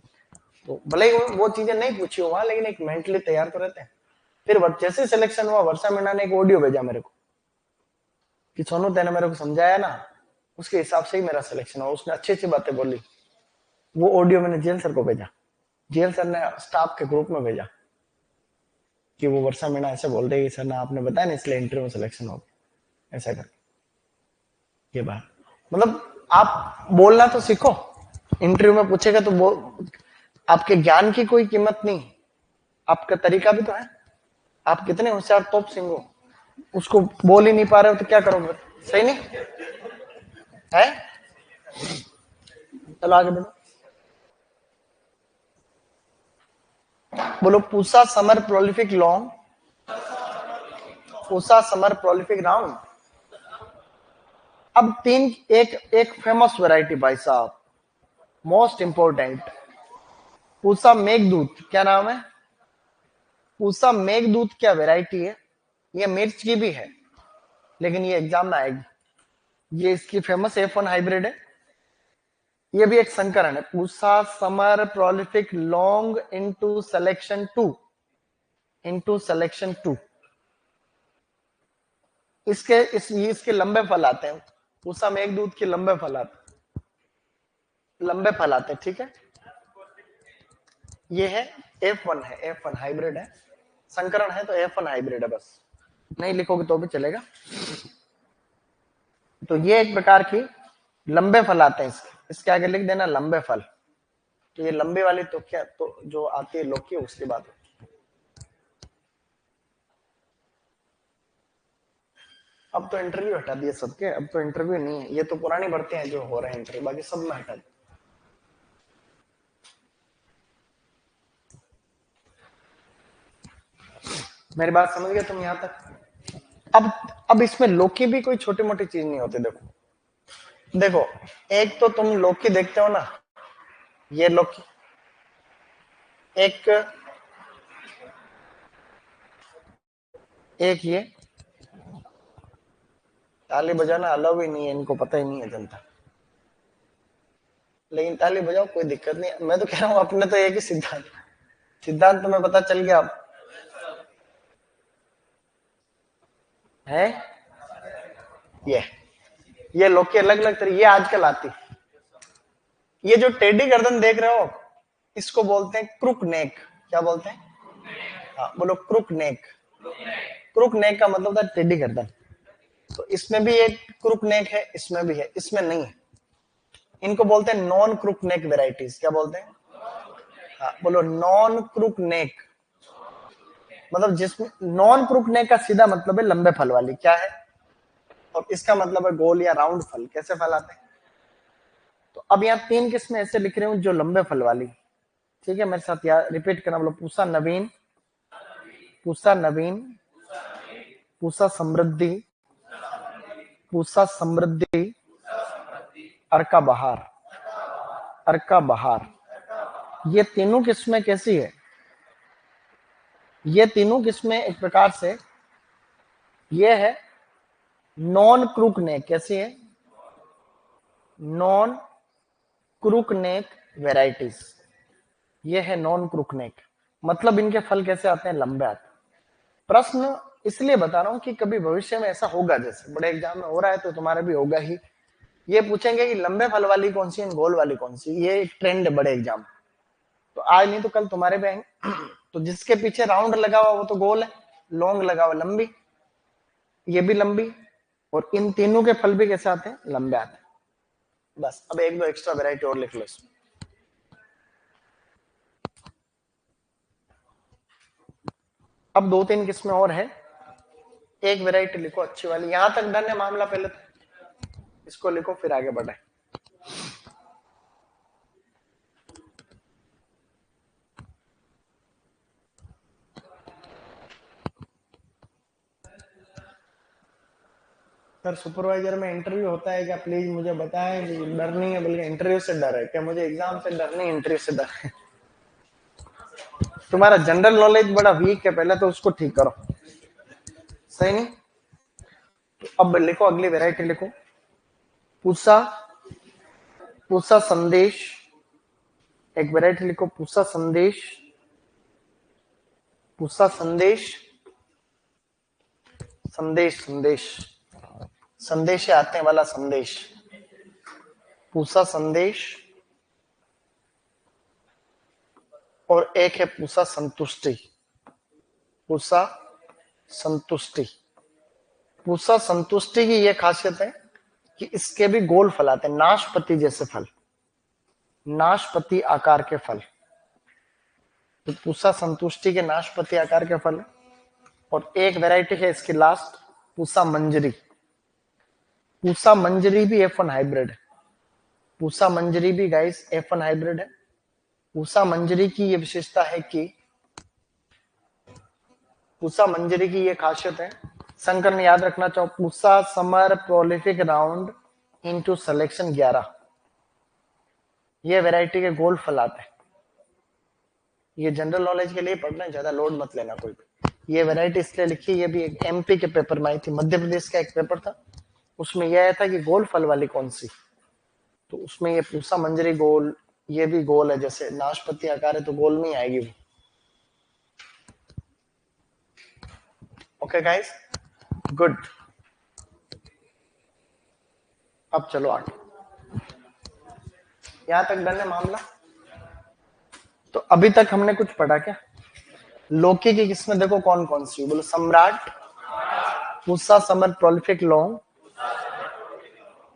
तो भले ही वो चीजें नहीं पूछी हो वहां, लेकिन एक मेंटली तैयार तो रहते हैं। फिर जैसे सिलेक्शन हुआ, वर्षा मीणा ने एक ऑडियो भेजा मेरे को कि सोनू तेने मेरे को समझाया ना, उसके हिसाब से ही मेरा सिलेक्शन हुआ। उसने अच्छी अच्छी बातें बोली। वो ऑडियो मैंने जेल सर को भेजा, जेल सर ने स्टाफ के ग्रुप में भेजा कि वो वर्षा मीणा ऐसे बोल रही है सर ना, आपने बताया ना इसलिए इंटरव्यू में सिलेक्शन हो ऐसा कर। ये बात मतलब आप बोलना तो सीखो। इंटरव्यू में पूछेगा तो आपके ज्ञान की कोई कीमत नहीं, आपका तरीका भी तो है। आप कितने होशियार टॉप सिंह हो, उसको बोल ही नहीं पा रहे हो तो क्या करोगे? सही नहीं है? चलो आगे बढ़ो। बोलो Pusa summer prolific long, Pusa summer prolific round. अब तीन, एक एक फेमस वैरायटी भाई साहब, मोस्ट इंपोर्टेंट, पूसा मेघदूत। क्या नाम है? पूसा मेघदूत क्या वैरायटी है? ये मिर्च की भी है, लेकिन ये एग्जाम में आएगी। ये इसकी फेमस F1 हाइब्रिड है। ये भी एक संकरण है, Pusa summer prolific long into selection 2। इसके लंबे फल आते हैं। पूसा मेघदूत के लंबे फल आते हैं, लंबे फल आते हैं, ठीक है। ये है F1 है, F1 हाइब्रिड है, संकरण है तो F1 हाइब्रिड है, बस नहीं लिखोगे तो भी चलेगा। तो ये एक प्रकार की लंबे फल आते हैं इसके आगे लिख देना लंबे फल। तो ये लंबे वाली तो क्या, तो जो आती है लौकी उसकी बात है। अब तो इंटरव्यू हटा दिए सबके, अब तो इंटरव्यू नहीं है, ये तो पुरानी भर्ती हैं जो हो रहे हैं इंटरव्यू, बाकी सब में हटा दिए। मेरी बात समझ गए तुम यहां तक? अब इसमें लौकी भी कोई छोटी मोटी चीज नहीं होती। देखो देखो, एक तो तुम लौकी देखते हो ना, ये लौकी, एक एक ये ताली बजाना अलाउ ही नहीं है, इनको पता ही नहीं है जनता, लेकिन ताली बजाओ कोई दिक्कत नहीं। मैं तो कह रहा हूं अपने तो एक ही सिद्धांत, सिद्धांत तुम्हें पता चल गया है। ये ये लौकी अलग अलग तरह, ये आजकल आती, ये जो टेढ़ी गर्दन देख रहे हो इसको बोलते हैं क्रुक नेक। क्या बोलते हैं? हाँ बोलो क्रुक नेक। क्रुक नेक का मतलब होता है टेढ़ी गर्दन। तो इसमें भी एक क्रूक नेक है, इसमें भी है, इसमें नहीं है। इनको बोलते हैं नॉन क्रूक नेक वेराइटीज। क्या बोलते हैं? हाँ बोलो, नॉन क्रूक नेक। मतलब जिसमें नॉन क्रूक नेक का सीधा मतलब है लंबे फल वाली। क्या है? और इसका मतलब है गोल या राउंड फल। कैसे फल आते हैं? तो अब यहाँ 3 किस्में ऐसे लिख रहे हूं जो लंबे फल वाली। ठीक है, मेरे साथ यार रिपीट करना। बोलो, पूसा नवीन, पूसा नवीन, पूसा समृद्धि, पूसा समृद्धि, अर्का बहार, अर्का बहार। ये तीनों किस्में कैसी है? ये तीनों किस्में एक प्रकार से ये है नॉन क्रूक नेक। कैसी है? नॉन क्रूक नेक वेराइटीज। ये है नॉन क्रूक नेक। मतलब इनके फल कैसे आते हैं? लंबे आते हैं। प्रश्न इसलिए बता रहा हूं कि कभी भविष्य में ऐसा होगा, जैसे बड़े एग्जाम में हो रहा है तो तुम्हारे भी होगा ही। ये पूछेंगे कि लंबे फल वाली कौन सी है, गोल वाली कौन सी। ये एक ट्रेंड है बड़े एग्जाम। तो आज नहीं तो कल तुम्हारे भी आएंगे। तो जिसके पीछे राउंड लगा हुआ वो तो गोल है, लॉन्ग लगा हुआ लंबी, ये भी लंबी। और इन तीनों के फल भी कैसे आते हैं? लंबे आते हैं। बस अब एक दो एक्स्ट्रा वेराइटी और लिख लो इसमें। अब 2-3 किस्में और है। एक वेराइटी लिखो अच्छी वाली। यहां तक डन है मामला? पहले तो इसको लिखो, फिर आगे बढ़े। सर सुपरवाइजर में इंटरव्यू होता है क्या? प्लीज मुझे बताएं। डर नहीं है, बल्कि इंटरव्यू से डर है। क्या मुझे एग्जाम से डर नहीं, इंटरव्यू से डर है? तुम्हारा जनरल नॉलेज बड़ा वीक है, पहले तो उसको ठीक करो। सही नहीं? तो अब लिखो, अगली वेराइटी लिखो। पूसा, पूसा संदेश। एक वेराइटी लिखो, पूसा संदेश, पूसा संदेश, संदेश, संदेश, संदेश आते वाला संदेश। पूसा संदेश। और एक है पूसा संतुष्टि। पूसा संतुष्टि। पूसा संतुष्टि की यह खासियत है कि इसके भी गोल फल आते हैं, नाशपति जैसे फल, नाशपति आकार के फल। तो पूसा संतुष्टि के नाशपति आकार के फल। और एक वैरायटी है इसकी लास्ट, पूसा मंजरी। पूसा मंजरी भी F1 हाइब्रिड है। पूसा मंजरी भी गाइस F1 हाइब्रिड है। पूसा मंजरी की यह विशेषता है कि पूसा मंजरी की यह खासियत है, शंकर ने याद रखना चाहो, Pusa summer prolific round into selection 11। ये वैरायटी के गोल फल आते हैं। ये जनरल नॉलेज के लिए पढ़ना है, ज्यादा लोड मत लेना कोई भी। ये वैरायटी इसलिए लिखी, ये भी एक MP के पेपर में आई थी, मध्य प्रदेश का एक पेपर था, उसमें यह आया था कि गोल फल वाली कौन सी। तो उसमें ये पूसा मंजरी गोल, ये भी गोल है, जैसे नाशपति आकार है तो गोल में ही आएगी वो। Okay guys, good. अब चलो आगे। यहां तक डन है मामला? तो अभी तक हमने कुछ पढ़ा क्या? लोकी की किस्में देखो कौन कौन सी। बोलो, Samrat, Pusa summer prolific long,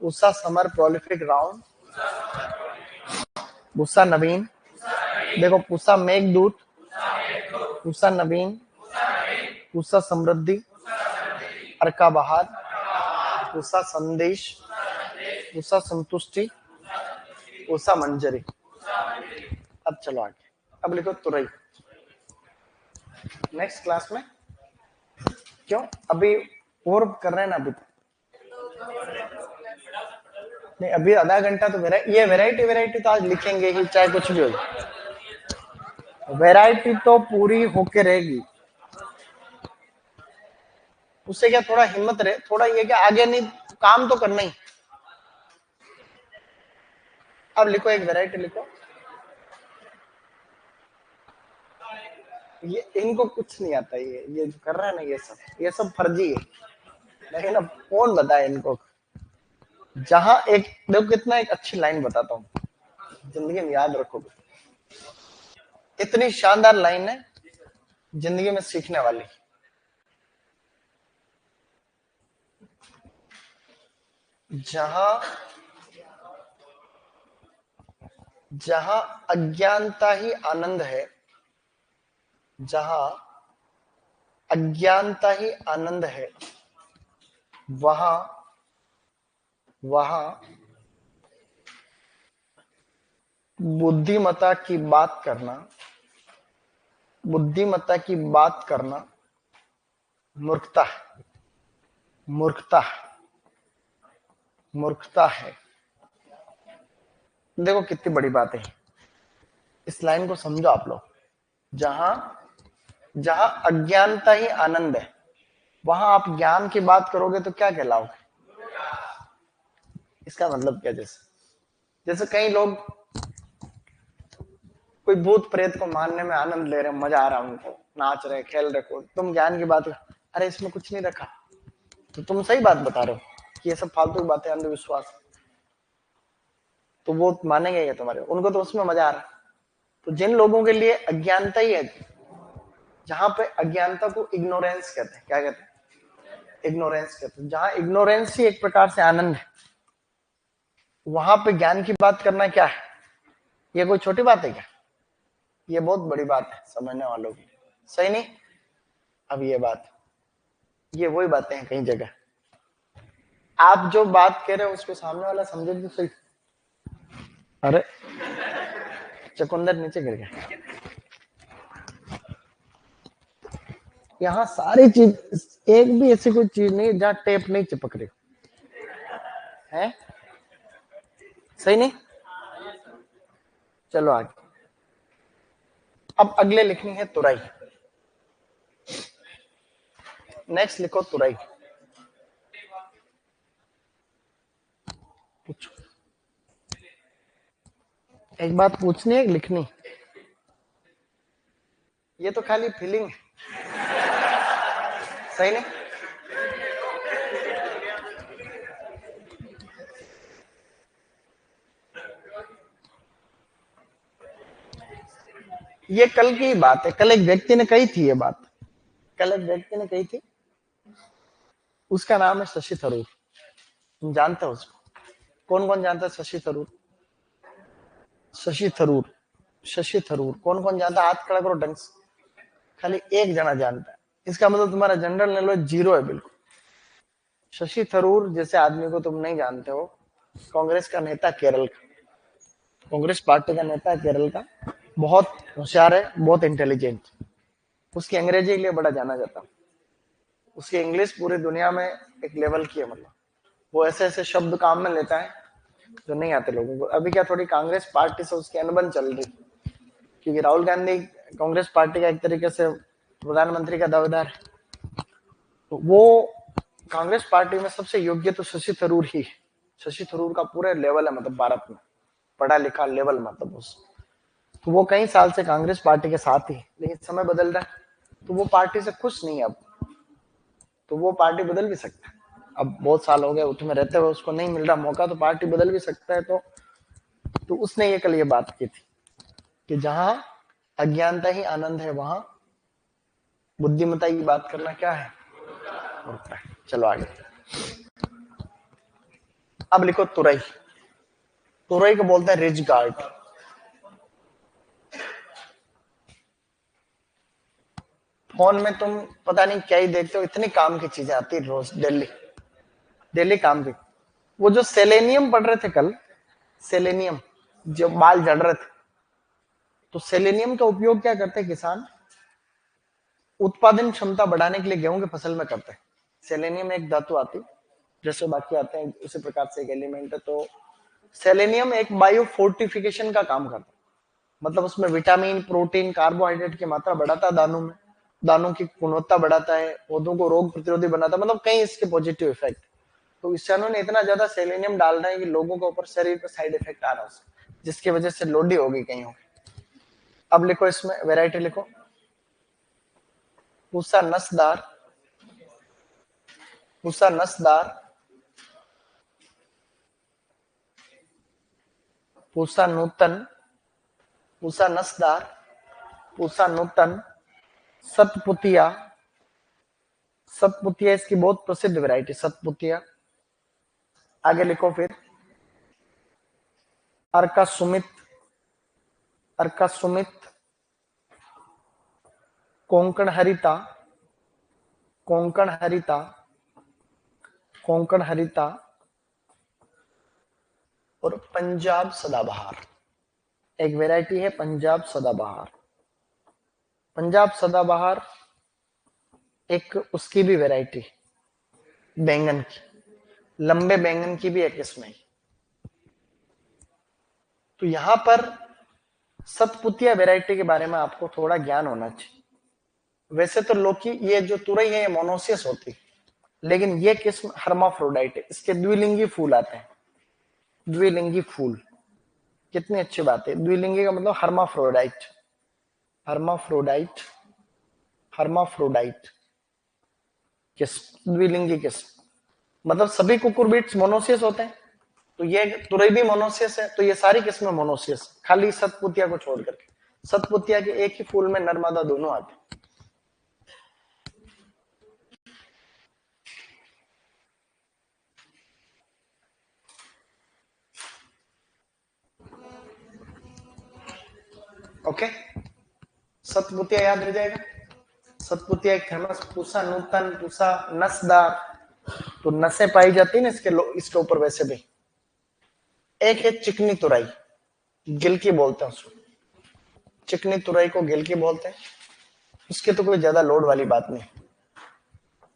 Pusa summer prolific round, Pusa Naveen. देखो, पूसा मेघदूत, पूसा नवीन, पूसा समृद्धि, अर्का बहार, पूसा संदेश, पूसा संतुष्टि, पूसा मंजरी। अब चलो आगे। अब लिखो तुरई। नेक्स्ट क्लास में क्यों अभी और कर रहे हैं ना? अभी नहीं, अभी आधा घंटा तो ये वैरायटी वैरायटी तो आज लिखेंगे ही, चाहे कुछ भी हो। वैरायटी तो पूरी होके रहेगी। उससे क्या थोड़ा हिम्मत रहे, थोड़ा ये क्या आगे नहीं, काम तो करना ही। अब लिखो, एक वैरायटी लिखो। ये इनको कुछ नहीं आता, ये जो कर रहा है ना, ये सब फर्जी है। लेकिन अब कौन बताए इनको। जहां एक देखो, कितना एक अच्छी लाइन बताता हूँ, जिंदगी में याद रखोगे। इतनी शानदार लाइन है, जिंदगी में सीखने वाली। जहां जहां अज्ञानता ही आनंद है, जहां अज्ञानता ही आनंद है, वहां वहां बुद्धिमत्ता की बात करना, बुद्धिमत्ता की बात करना मूर्खता है, मूर्खता है, मूर्खता है। देखो कितनी बड़ी बात है, इस लाइन को समझो आप लोग। जहां जहां अज्ञानता ही आनंद है, वहां आप ज्ञान की बात करोगे तो क्या कहलाओगे? इसका मतलब क्या? जैसे जैसे कई लोग कोई भूत प्रेत को मानने में आनंद ले रहे हैं, मजा आ रहा है उनको, नाच रहे खेल रहे, तुम ज्ञान की बात, अरे इसमें कुछ नहीं रखा, तो तुम सही बात बता रहे हो कि ये सब फालतू की बातें, अंधविश्वास, तो वो मानेंगे क्या तुम्हारे? उनको तो उसमें मजा आ रहा है। तो जिन लोगों के लिए अज्ञानता ही है, जहां पे अज्ञानता को इग्नोरेंस कहते हैं, क्या कहते हैं? इग्नोरेंस कहते हैं। जहां इग्नोरेंस ही एक प्रकार से आनंद है, वहां पे ज्ञान की बात करना क्या है? ये कोई छोटी बात है क्या? ये बहुत बड़ी बात है समझने वालों की, सही नहीं? अब ये वही बातें हैं कई जगह, आप जो बात कह रहे हो उसको सामने वाला समझे तो सही। अरे चकुंदर नीचे गिर गया। यहाँ सारी चीज, एक भी ऐसी कोई चीज नहीं जहाँ टेप नहीं चिपक रही है, सही नहीं? चलो आगे। अब अगले लिखनी है तुराई। नेक्स्ट लिखो तुराई। पूछो, एक बात पूछनी है, लिखनी? ये तो खाली फीलिंग है, सही नहीं? ये कल की बात है, कल एक व्यक्ति ने कही थी ये बात, कल एक व्यक्ति ने कही थी, उसका नाम है शशि थरूर। तुम जानते हो उसको? कौन कौन जानता है शशि थरूर? शशि थरूर, शशि थरूर कौन कौन जानता है? हाथ खड़ा करो ढंग से। खाली एक जना जानता है, इसका मतलब तुम्हारा जनरल नॉलेज जीरो है बिल्कुल। शशि थरूर जैसे आदमी को तुम नहीं जानते हो, कांग्रेस का नेता, केरल का, कांग्रेस पार्टी का नेता केरल का, बहुत होशियार है, बहुत इंटेलिजेंट, उसकी अंग्रेजी के लिए बड़ा जाना जाता, उसकी इंग्लिश पूरी दुनिया में एक लेवल की है, मतलब वो ऐसे ऐसे शब्द काम में लेता है जो नहीं आते लोगों को। अभी क्या थोड़ी कांग्रेस पार्टी से उसकी अनबन चल रही, क्योंकि राहुल गांधी कांग्रेस पार्टी का एक तरीके से प्रधानमंत्री का दावेदार है, तो वो कांग्रेस पार्टी में सबसे योग्य तो शशि थरूर ही है। शशि थरूर का पूरे लेवल है, मतलब भारत में पढ़ा लिखा लेवल, मतलब उस, तो वो कई साल से कांग्रेस पार्टी के साथ ही, लेकिन समय बदल रहा है तो वो पार्टी से खुश नहीं है अब, तो वो पार्टी बदल भी सकता है। अब बहुत साल हो गए उसमें रहते हुए, उसको नहीं मिल रहा मौका, तो पार्टी बदल भी सकता है। तो उसने ये कल ये बात की थी कि जहां अज्ञानता ही आनंद है, वहां बुद्धिमत्ता की बात करना क्या है? होता है। चलो आगे। अब लिखो तुरई। तुरई को बोलते हैं रिज गार्ड। फोन में तुम पता नहीं क्या ही देखते हो, इतनी काम की चीजें आती है रोज, डेली डेली काम की। वो जो सेलेनियम पढ़ रहे थे कल, सेलेनियम, जो बाल जड़ रहे थे, तो सेलेनियम का उपयोग क्या करते हैं किसान? उत्पादन क्षमता बढ़ाने के लिए गेहूं की फसल में करते हैं। सेलेनियम एक धातु आती, जैसे बाकी आते हैं उसी प्रकार से एक एलिमेंट है। तो सेलेनियम एक बायो फोर्टिफिकेशन का काम करता है, मतलब उसमें विटामिन, प्रोटीन, कार्बोहाइड्रेट की मात्रा बढ़ाता है दानों में, दानों की गुणवत्ता बढ़ाता है, पौधों को रोग प्रतिरोधी बनाता है, मतलब कई इसके पॉजिटिव इफेक्ट। तो किसानों ने इतना ज्यादा सेलेनियम डाल रहा है कि लोगों के ऊपर शरीर पर साइड इफेक्ट आ रहा है उससे, जिसकी वजह से लोडी हो गई कहीं। अब लिखो इसमें वेराइटी लिखो। पूसा नसदार, पूसा नसदार, पूसा नूतन, पूसा नसदार, पूसा नूतन, सतपुतिया। सतपुतिया इसकी बहुत प्रसिद्ध वैरायटी, सतपुतिया, आगे लिखो फिर, अर्का सुमित, अर्का सुमित, कोंकण हरिता, कोंकण हरिता, कोंकण हरिता और पंजाब सदाबहार। एक वैरायटी है पंजाब सदाबहार। पंजाब सदाबहार एक उसकी भी वैरायटी, बैंगन की, लंबे बैंगन की भी एक इसमें। तो यहां पर सतपुतिया वैरायटी के बारे में आपको थोड़ा ज्ञान होना चाहिए। वैसे तो लौकी, ये जो तुरई है ये मोनोसियस होती, लेकिन ये किस्म हर्माफ्रोडाइट है, इसके द्विलिंगी फूल आते हैं। द्विलिंगी फूल, कितनी अच्छी बात है। द्विलिंगी का मतलब हर्माफ्रोडाइट, हर्माफ्रोडाइट, हर्माफ्रोडाइट किस्म, द्विलिंगी किस्म। मतलब सभी कुकुरबिट्स मोनोसियस होते हैं, तो ये तुरई भी मोनोसियस है, तो ये सारी किस्में मोनोसियस, खाली सतपुतिया को छोड़ करके। सतपुतिया के एक ही फूल में नर्मदा दोनों आते हैं। ओके, सतपुतिया याद रह जाएगा। सतपुतिया एक फेमस, पूसा नूतन, पूसा नसदार, तो नसें पाई जाती है ना इसके ऊपर। वैसे भी एक है चिकनी तुरई, गिलकी बोलते हैं उसको, चिकनी तुरई को गिलकी बोलते हैं। उसके तो कोई ज्यादा लोड वाली बात नहीं।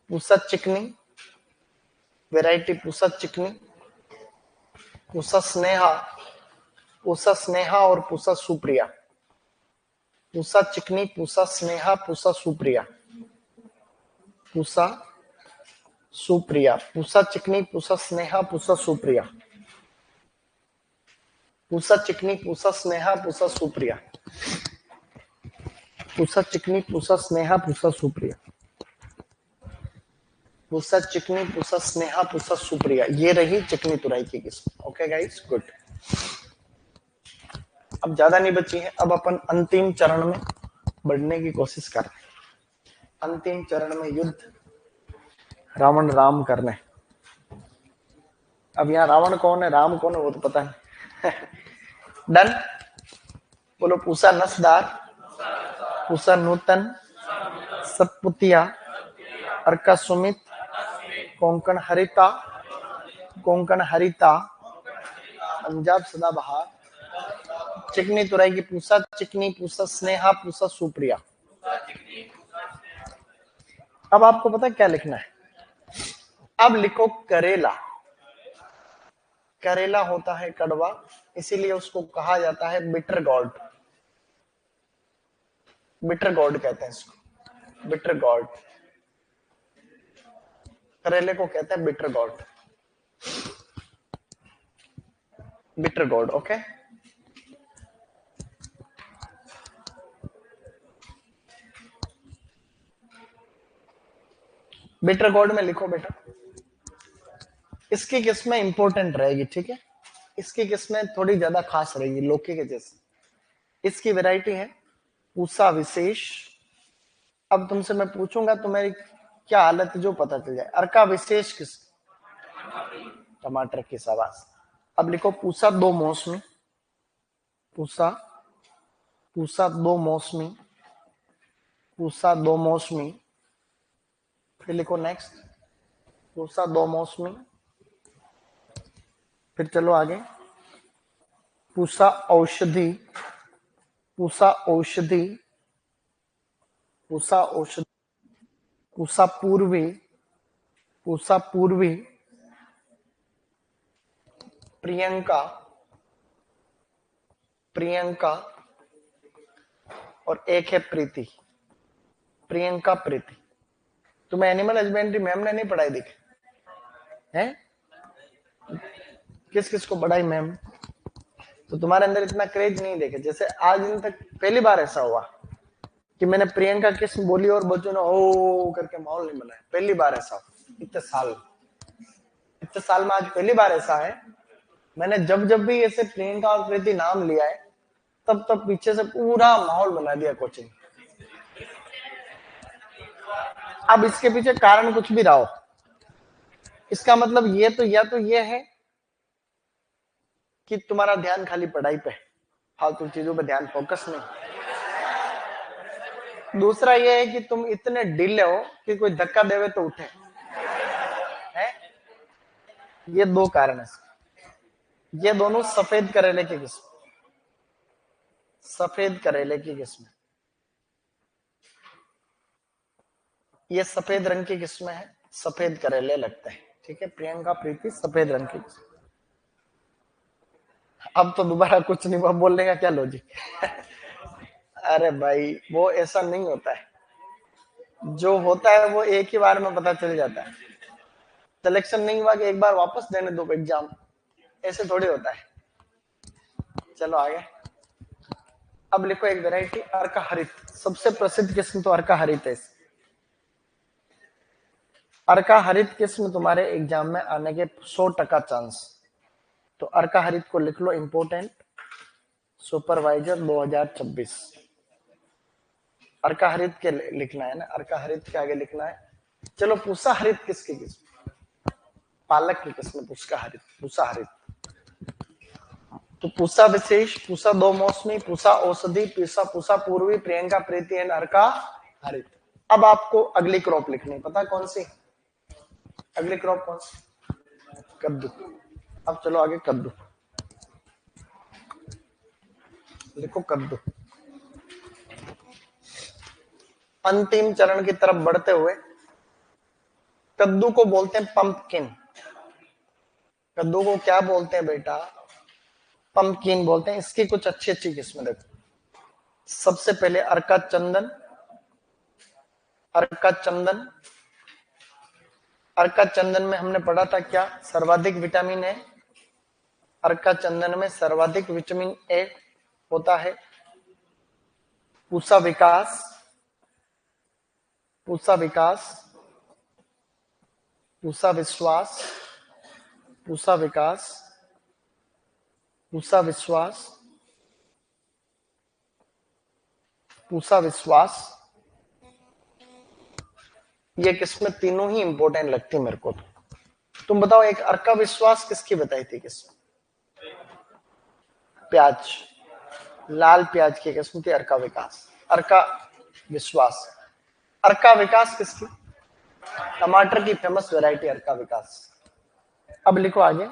पूसा चिकनी वैरायटी, पूसा चिकनी, पूसा स्नेहा, पूसा स्नेहा और पूसा सुप्रिया। पूसा चिकनी, पूसा स्नेहा, पूसा सुप्रिया, पूसा सुप्रिया, पूसा चिकनी, पूसा स्नेहा, पूसा सुप्रिया, पूसा चिकनी, पूसा स्नेहा, पूसा सुप्रिया, पूसा चिकनी, पूसा स्नेहा, पूसा सुप्रिया, पूसा चिकनी, पूसा स्नेहा, पूसा सुप्रिया। ये रही चिकनी तुराई की किस्म। Okay guys, good. अब ज्यादा नहीं बची है, अब अपन अंतिम चरण में बढ़ने की कोशिश कर रहे हैं। अंतिम चरण में युद्ध रावण राम करने। अब यहाँ रावण कौन है, राम कौन है, वो तो पता नहीं। डन, बोलो। पूसा नसदार, पूसा नूतन, सतपुतिया, अर्का सुमित, कोंकण हरिता, कोंकण हरिता, पंजाब सदाबहार, चिकनी तुराई की पूसा चिकनी, पूसा स्नेहा, पूसा सुप्रिया। अब आपको पता है क्या लिखना है? अब लिखो करेला। करेला होता है कड़वा, इसीलिए उसको कहा जाता है बिटर गॉड। बिटर गॉड कहते हैं इसको, बिटर गॉड। करेले को कहते हैं bitter gourd, bitter gourd. Okay, bitter gourd में लिखो बेटा। इसकी किस्में इंपॉर्टेंट रहेगी, ठीक है। इसकी किस्में थोड़ी ज्यादा खास रहेगी लौकी के जैसे। इसकी वैरायटी है पूसा विशेष। अब तुमसे मैं पूछूंगा तो मेरी क्या हालत है जो पता चल जाए। अर्का विशेष किस, टमाटर की शाबाश। अब लिखो पूसा दो मौसमी, पूसा, पूसा दो मौसमी, पूसा दो मौसमी। फिर लिखो नेक्स्ट, पूसा दो मौसमी। फिर चलो आगे, पूसा औषधि, पूसा औषधि, पूसा औषधि, पूसा पूर्वी, पूसा पूर्वी, प्रियंका, प्रियंका और एक है प्रीति, प्रियंका प्रीति। तुम्हें एनिमल हस्बेंड्री मैम ने नहीं पढ़ाई दिखे हैं? किस किस को पढ़ाई मैम? तो तुम्हारे अंदर इतना क्रेज नहीं देखे। जैसे आज दिन तक पहली बार ऐसा हुआ कि मैंने प्रियंका किस्म बोली और बच्चों ने ओ करके माहौल नहीं बनाया। पहली बार ऐसा, इतने साल में आज पहली बार ऐसा है। मैंने जब जब भी ऐसे प्रियंका और प्रीति नाम लिया है, तब तब पीछे से पूरा माहौल बना दिया कोचिंग। अब इसके पीछे कारण कुछ भी रहा हो, इसका मतलब ये तो, या तो ये है कि तुम्हारा ध्यान खाली पढ़ाई पे, फालतू चीजों पे ध्यान फोकस नहीं। दूसरा ये है कि तुम इतने ढीले हो कि कोई धक्का देवे तो उठे, है? ये दो कारण है। ये दोनों सफेद करेले की किस्म, सफेद करेले की किस्म, ये सफेद रंग की किस्म है, सफेद करेले लगते हैं। ठीक है, प्रियंका प्रीति सफेद रंग की किस्म। अब तो दोबारा कुछ नहीं हुआ, बोलने का क्या लॉजिक? अरे भाई वो ऐसा नहीं होता है, जो होता है वो एक ही बार में पता चल जाता है। सिलेक्शन नहीं हुआ कि एक बार वापस देने दो एग्जाम, ऐसे थोड़ी होता है। चलो आगे। अब लिखो एक वैरायटी अर्का हरित, सबसे प्रसिद्ध किस्म तो अर्का हरित है। अर्का हरित किस्म तुम्हारे एग्जाम में आने के 100% चांस, तो अर्का हरित को लिख लो इंपोर्टेंट, सुपरवाइजर 2026। अर्का हरित के लिखना है ना, अर्का हरित के आगे लिखना है। चलो पूसा हरित किसकी किस्म? पालक की किस्म पूसा हरित, पूसा हरित। तो पूसा विशेष, पूसा दो मौसमी, पूसा औषधि, पूसा पूसा पूर्वी, प्रियंका प्रीति एंड अर्का हरित। अब आपको अगली क्रॉप लिखनी, पता कौन सी अगली क्रॉप? कौन सी? कद्दू। अब चलो आगे, कद्दू लिखो, कद्दू। अंतिम चरण की तरफ बढ़ते हुए कद्दू को बोलते हैं पंपकिन। कद्दू को क्या बोलते हैं बेटा? पंपकिन बोलते हैं। इसकी कुछ अच्छी अच्छी किस्में देखो। सबसे पहले अर्का चंदन, अर्का चंदन। अर्का चंदन में हमने पढ़ा था क्या? सर्वाधिक विटामिन ए। अर्का चंदन में सर्वाधिक विटामिन ए होता है। पूसा विकास, पूसा विकास, पूसा विश्वास, पूसा विकास, पूसा विश्वास, पूसा विश्वास, ये किस्में तीनों ही इंपॉर्टेंट लगती मेरे को। तुम बताओ एक अर्का विश्वास किसकी बताई थी किस्म? प्याज, लाल प्याज की किस्म थी अर्का विकास, अर्का विश्वास। अर्का विकास किसकी? टमाटर की फेमस वैरायटी अर्का विकास। अब लिखो आगे,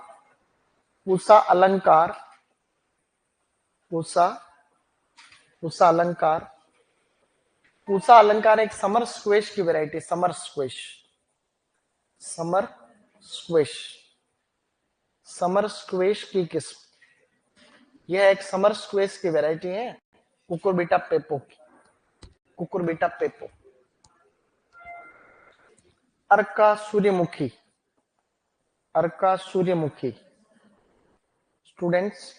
पूसा अलंकार, पूसा, पूसा अलंकार। पूसा अलंकार एक समर स्क्वेश की variety, summer squash, summer squash, summer squash की किस्म। यह एक समर स्क्वेश की वैरायटी है, कुकुरबिटा पेपो की, कुकुरबिटा पेपो। अर्का सूर्यमुखी, अर्का सूर्यमुखी स्टूडेंट्स,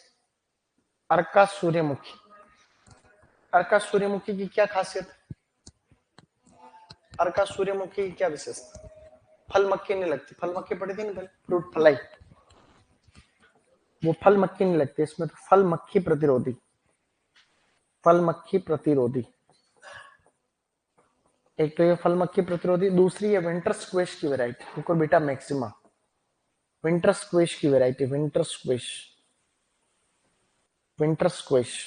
अर्का सूर्यमुखी। अर्का सूर्यमुखी की क्या खासियत? अर्का सूर्यमुखी की क्या विशेषता? फल मक्खी नहीं लगती। फल मक्खी पड़ी थी ना पहले, फ्रूट फ्लाई, वो फल मक्खी नहीं लगती इसमें, तो फल मक्खी प्रतिरोधी, फल मक्खी प्रतिरोधी। एक तो ये फल मक्खी प्रतिरोधी, दूसरी है विंटर स्क्वेश की variety, Cucurbita maxima, winter squash की variety, winter squash, winter squash,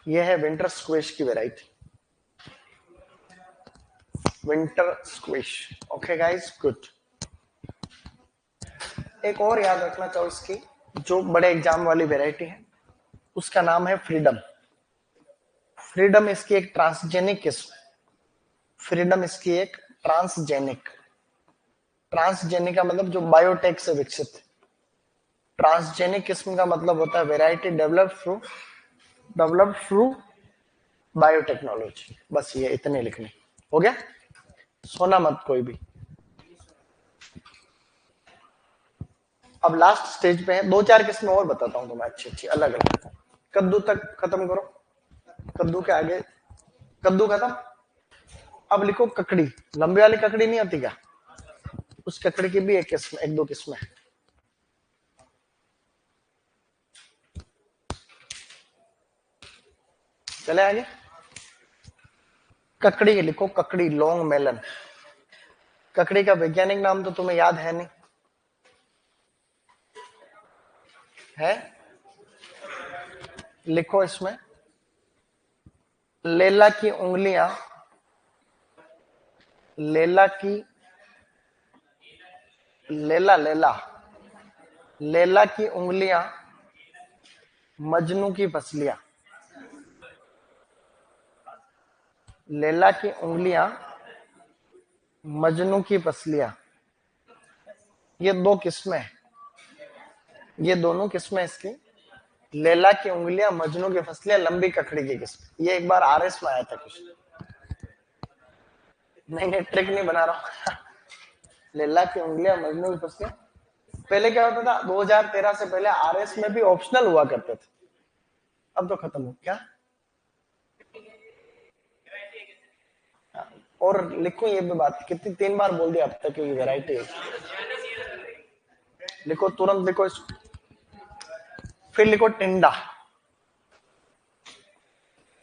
ये है विंटर स्क्वेश की variety, winter squash. Okay guys, good. एक और याद रखना चाहो इसकी, जो बड़े एग्जाम वाली वैरायटी है, उसका नाम है फ्रीडम। फ्रीडम इसकी एक ट्रांसजेनिक किस्म, फ्रीडम इसकी एक ट्रांसजेनिक, ट्रांसजेनिक का मतलब जो बायोटेक से विकसित। ट्रांसजेनिक किस्म का मतलब होता है वैरायटी डेवलप्ड थ्रू बायोटेक्नोलॉजी। बस ये इतने लिखने, हो गया। सोना मत कोई भी। अब लास्ट स्टेज पे है, दो चार किस्में और बताता हूं तुम्हें अच्छी अच्छी अलग अलग। कद्दू तक खत्म करो, कद्दू के आगे, कद्दू खत्म। अब लिखो ककड़ी, लंबी वाली ककड़ी नहीं आती क्या? उस ककड़ी की भी एक किस्म, एक दो किस्में है। चले आगे, ककड़ी के लिखो, ककड़ी, लॉन्ग मेलन। ककड़ी का वैज्ञानिक नाम तो तुम्हें याद है नहीं, है, लिखो इसमें, लेला की उंगलियां, लेला की, लेला लेला लेला की उंगलियां मजनू की पसलियां। लेला की उंगलियां मजनू की पसलियां। ये दो किस्में, ये दोनों किस्में इसकी, लेला की उंगलियां मजनू की फसलियां, लंबी ककड़ी की किस्म। ये एक बार आरएस में आया था कुछ, नहीं ट्रिक नहीं बना रहा हूं। लेला की उंगलियां मजनू की फसलियां। पहले क्या होता था, 2013 से पहले आरएस में भी ऑप्शनल हुआ करते थे, अब तो खत्म हो क्या। और लिखो ये भी बात, कितनी 3 बार बोल दिया अब तक की वैरायटी है। लिखो तुरंत लिखो इसको। फिर लिखो टिंडा।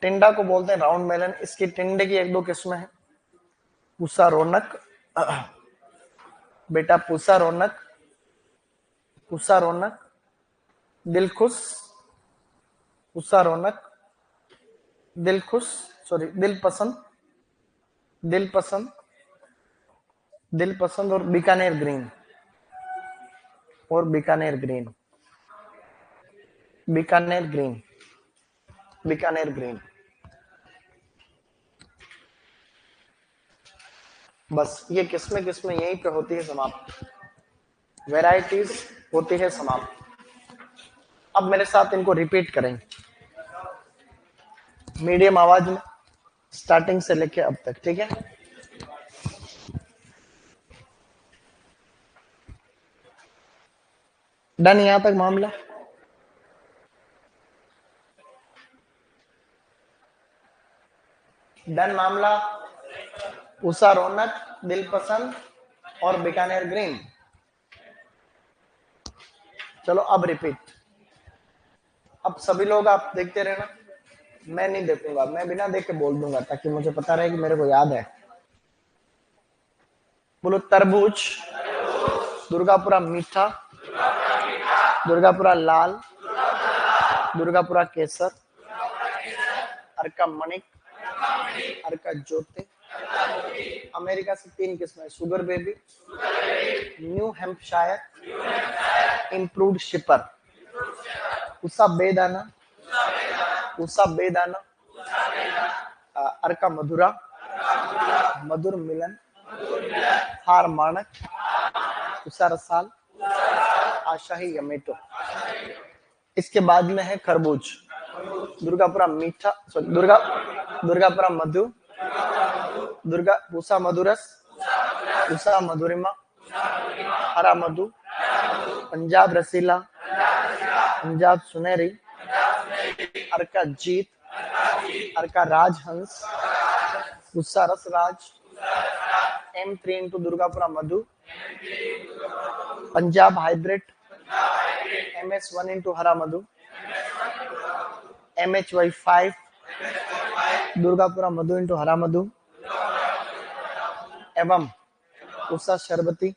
टिंडा को बोलते हैं राउंड मेलन। इसकी टिंडे की 1-2 किस्में हैं। पूसा रौनक, बेटा पूसा रौनक, पूसा रौनक, दिल खुश, पूसा रौनक, दिल खुश, सॉरी दिल पसंद, दिल पसंद, दिल पसंद, और बीकानेर ग्रीन, और Bikaner green, Bikaner green, Bikaner green. बस ये किस्में किस्में यहीं पे होती है समाप्त, वैरायटीज होती है समाप्त। अब मेरे साथ इनको रिपीट करेंगे मीडियम आवाज में, स्टार्टिंग से लेके अब तक, ठीक है। डन यहां तक मामला। डन मामला। उषा रौनक, दिल पसंद और बीकानेर ग्रीन। चलो अब रिपीट। अब सभी लोग आप देखते रहना, मैं नहीं देखूंगा, मैं बिना देख के बोल दूंगा ताकि मुझे पता रहे कि मेरे को याद है। बोलो तरबूज, दुर्गापुरा मीठा, दुर्गापुरा लाल, दुर्गापुरा केसर, अर्का मणिक, अर्का ज्योति। अमेरिका से 3 किस्में, sugar baby, New Hampshire, improved shipper, Usha Bedana, Usha बेदाना, अर्का मधुरा, मधुर मिलन, हार मानक, उषा रसाल, आशाही यमेटो। इसके बाद में है खरबूज, दुर्गापुरा मीठा, दुर्गापुरा मधु, दुर्गा उषा मधुरस, उषा मधुरिमा, हरा मधु, पंजाब रसीला, पंजाब सुनहरी, अर्का जीत, अर्का राजहंस, उषा रसराज, M3 इंटू दुर्गापुरा मधु, पंजाब हाइब्रिड, MS1 इंटू हरा मधु, MHY5, दुर्गापुरा मधु इंटू हरा मधु, एवं उषा शरबती,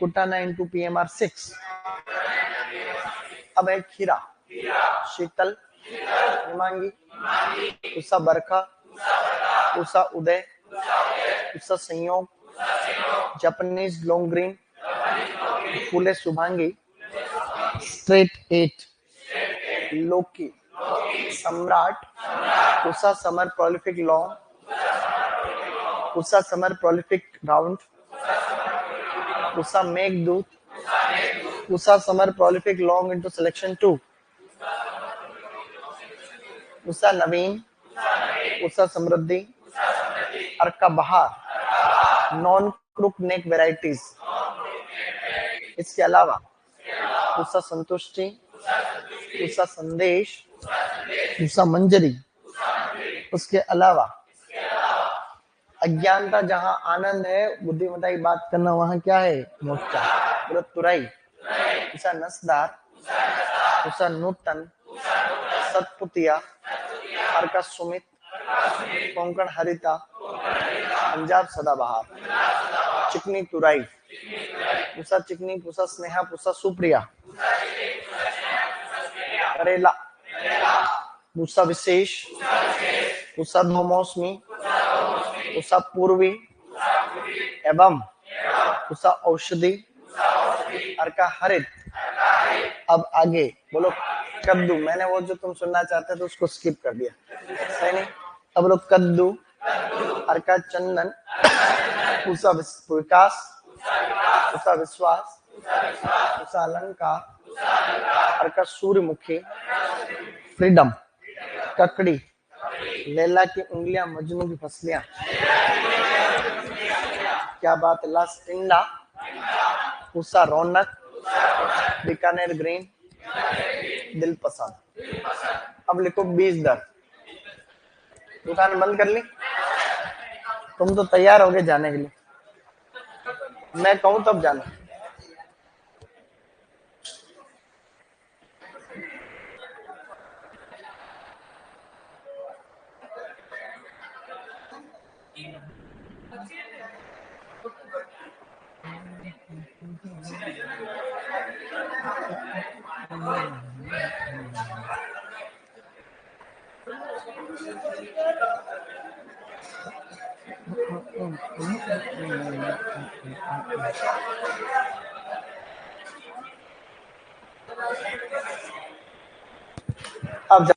कुटाना इंटू PMR6। अब है खीरा, शीतल, Himangi, Usha Barkha, Usha Uday, Usha Sanyog, Japanese long green, Phule Shubhangi, straight 8, लोकी, Samrat, Usha summer prolific long, Usha summer prolific round, Usha Meghdoot, Usha summer prolific long into selection 2, Usha Naveen, Usha Samriddhi, Arka Bahar, non crook नेक वेराइटीज। इसके अलावा उषा संतुष्टि, उषा संदेश, उषा मंजरी। उसके अलावा अज्ञानता जहां आनंद है, बुद्धिमता की बात करना वहां क्या है, मोक्षा। बोलो तुराई, उषा नसदार, उषा नूतन, सतपुतिया, अर्का सुमित, कोंकण हरिता, पंजाब सदाबहार, चिकनी तुराई, उषा चिकनी, उषा स्नेहा, उषा सुप्रिया, करेला, पूसा विशेष, पूसा बहुमौसमी, पूसा पूर्वी एवं पूसा औषधि, अर्का हरित। अब आगे बोलो कद्दू। मैंने वो जो तुम सुनना चाहते थे उसको स्किप कर दिया, सही नहीं। अब बोलो कद्दू, अर्का चंदन, पूसा विकास, पूसा विश्वास, पूसा अलंकार, अर्का सूर्यमुखी, फ्रीडम, ककड़ी, लैला की उंगलियां मजनू की फसलियां, क्या बात है, लास्ट टिंडा, पूसा रौनक, बीकानेर ग्रीन, दिल पसंद। अब लिखो 20 दर। दुकान बंद कर ली? तुम तो तैयार हो गए जाने के लिए, मैं कहूं तब जाना। अब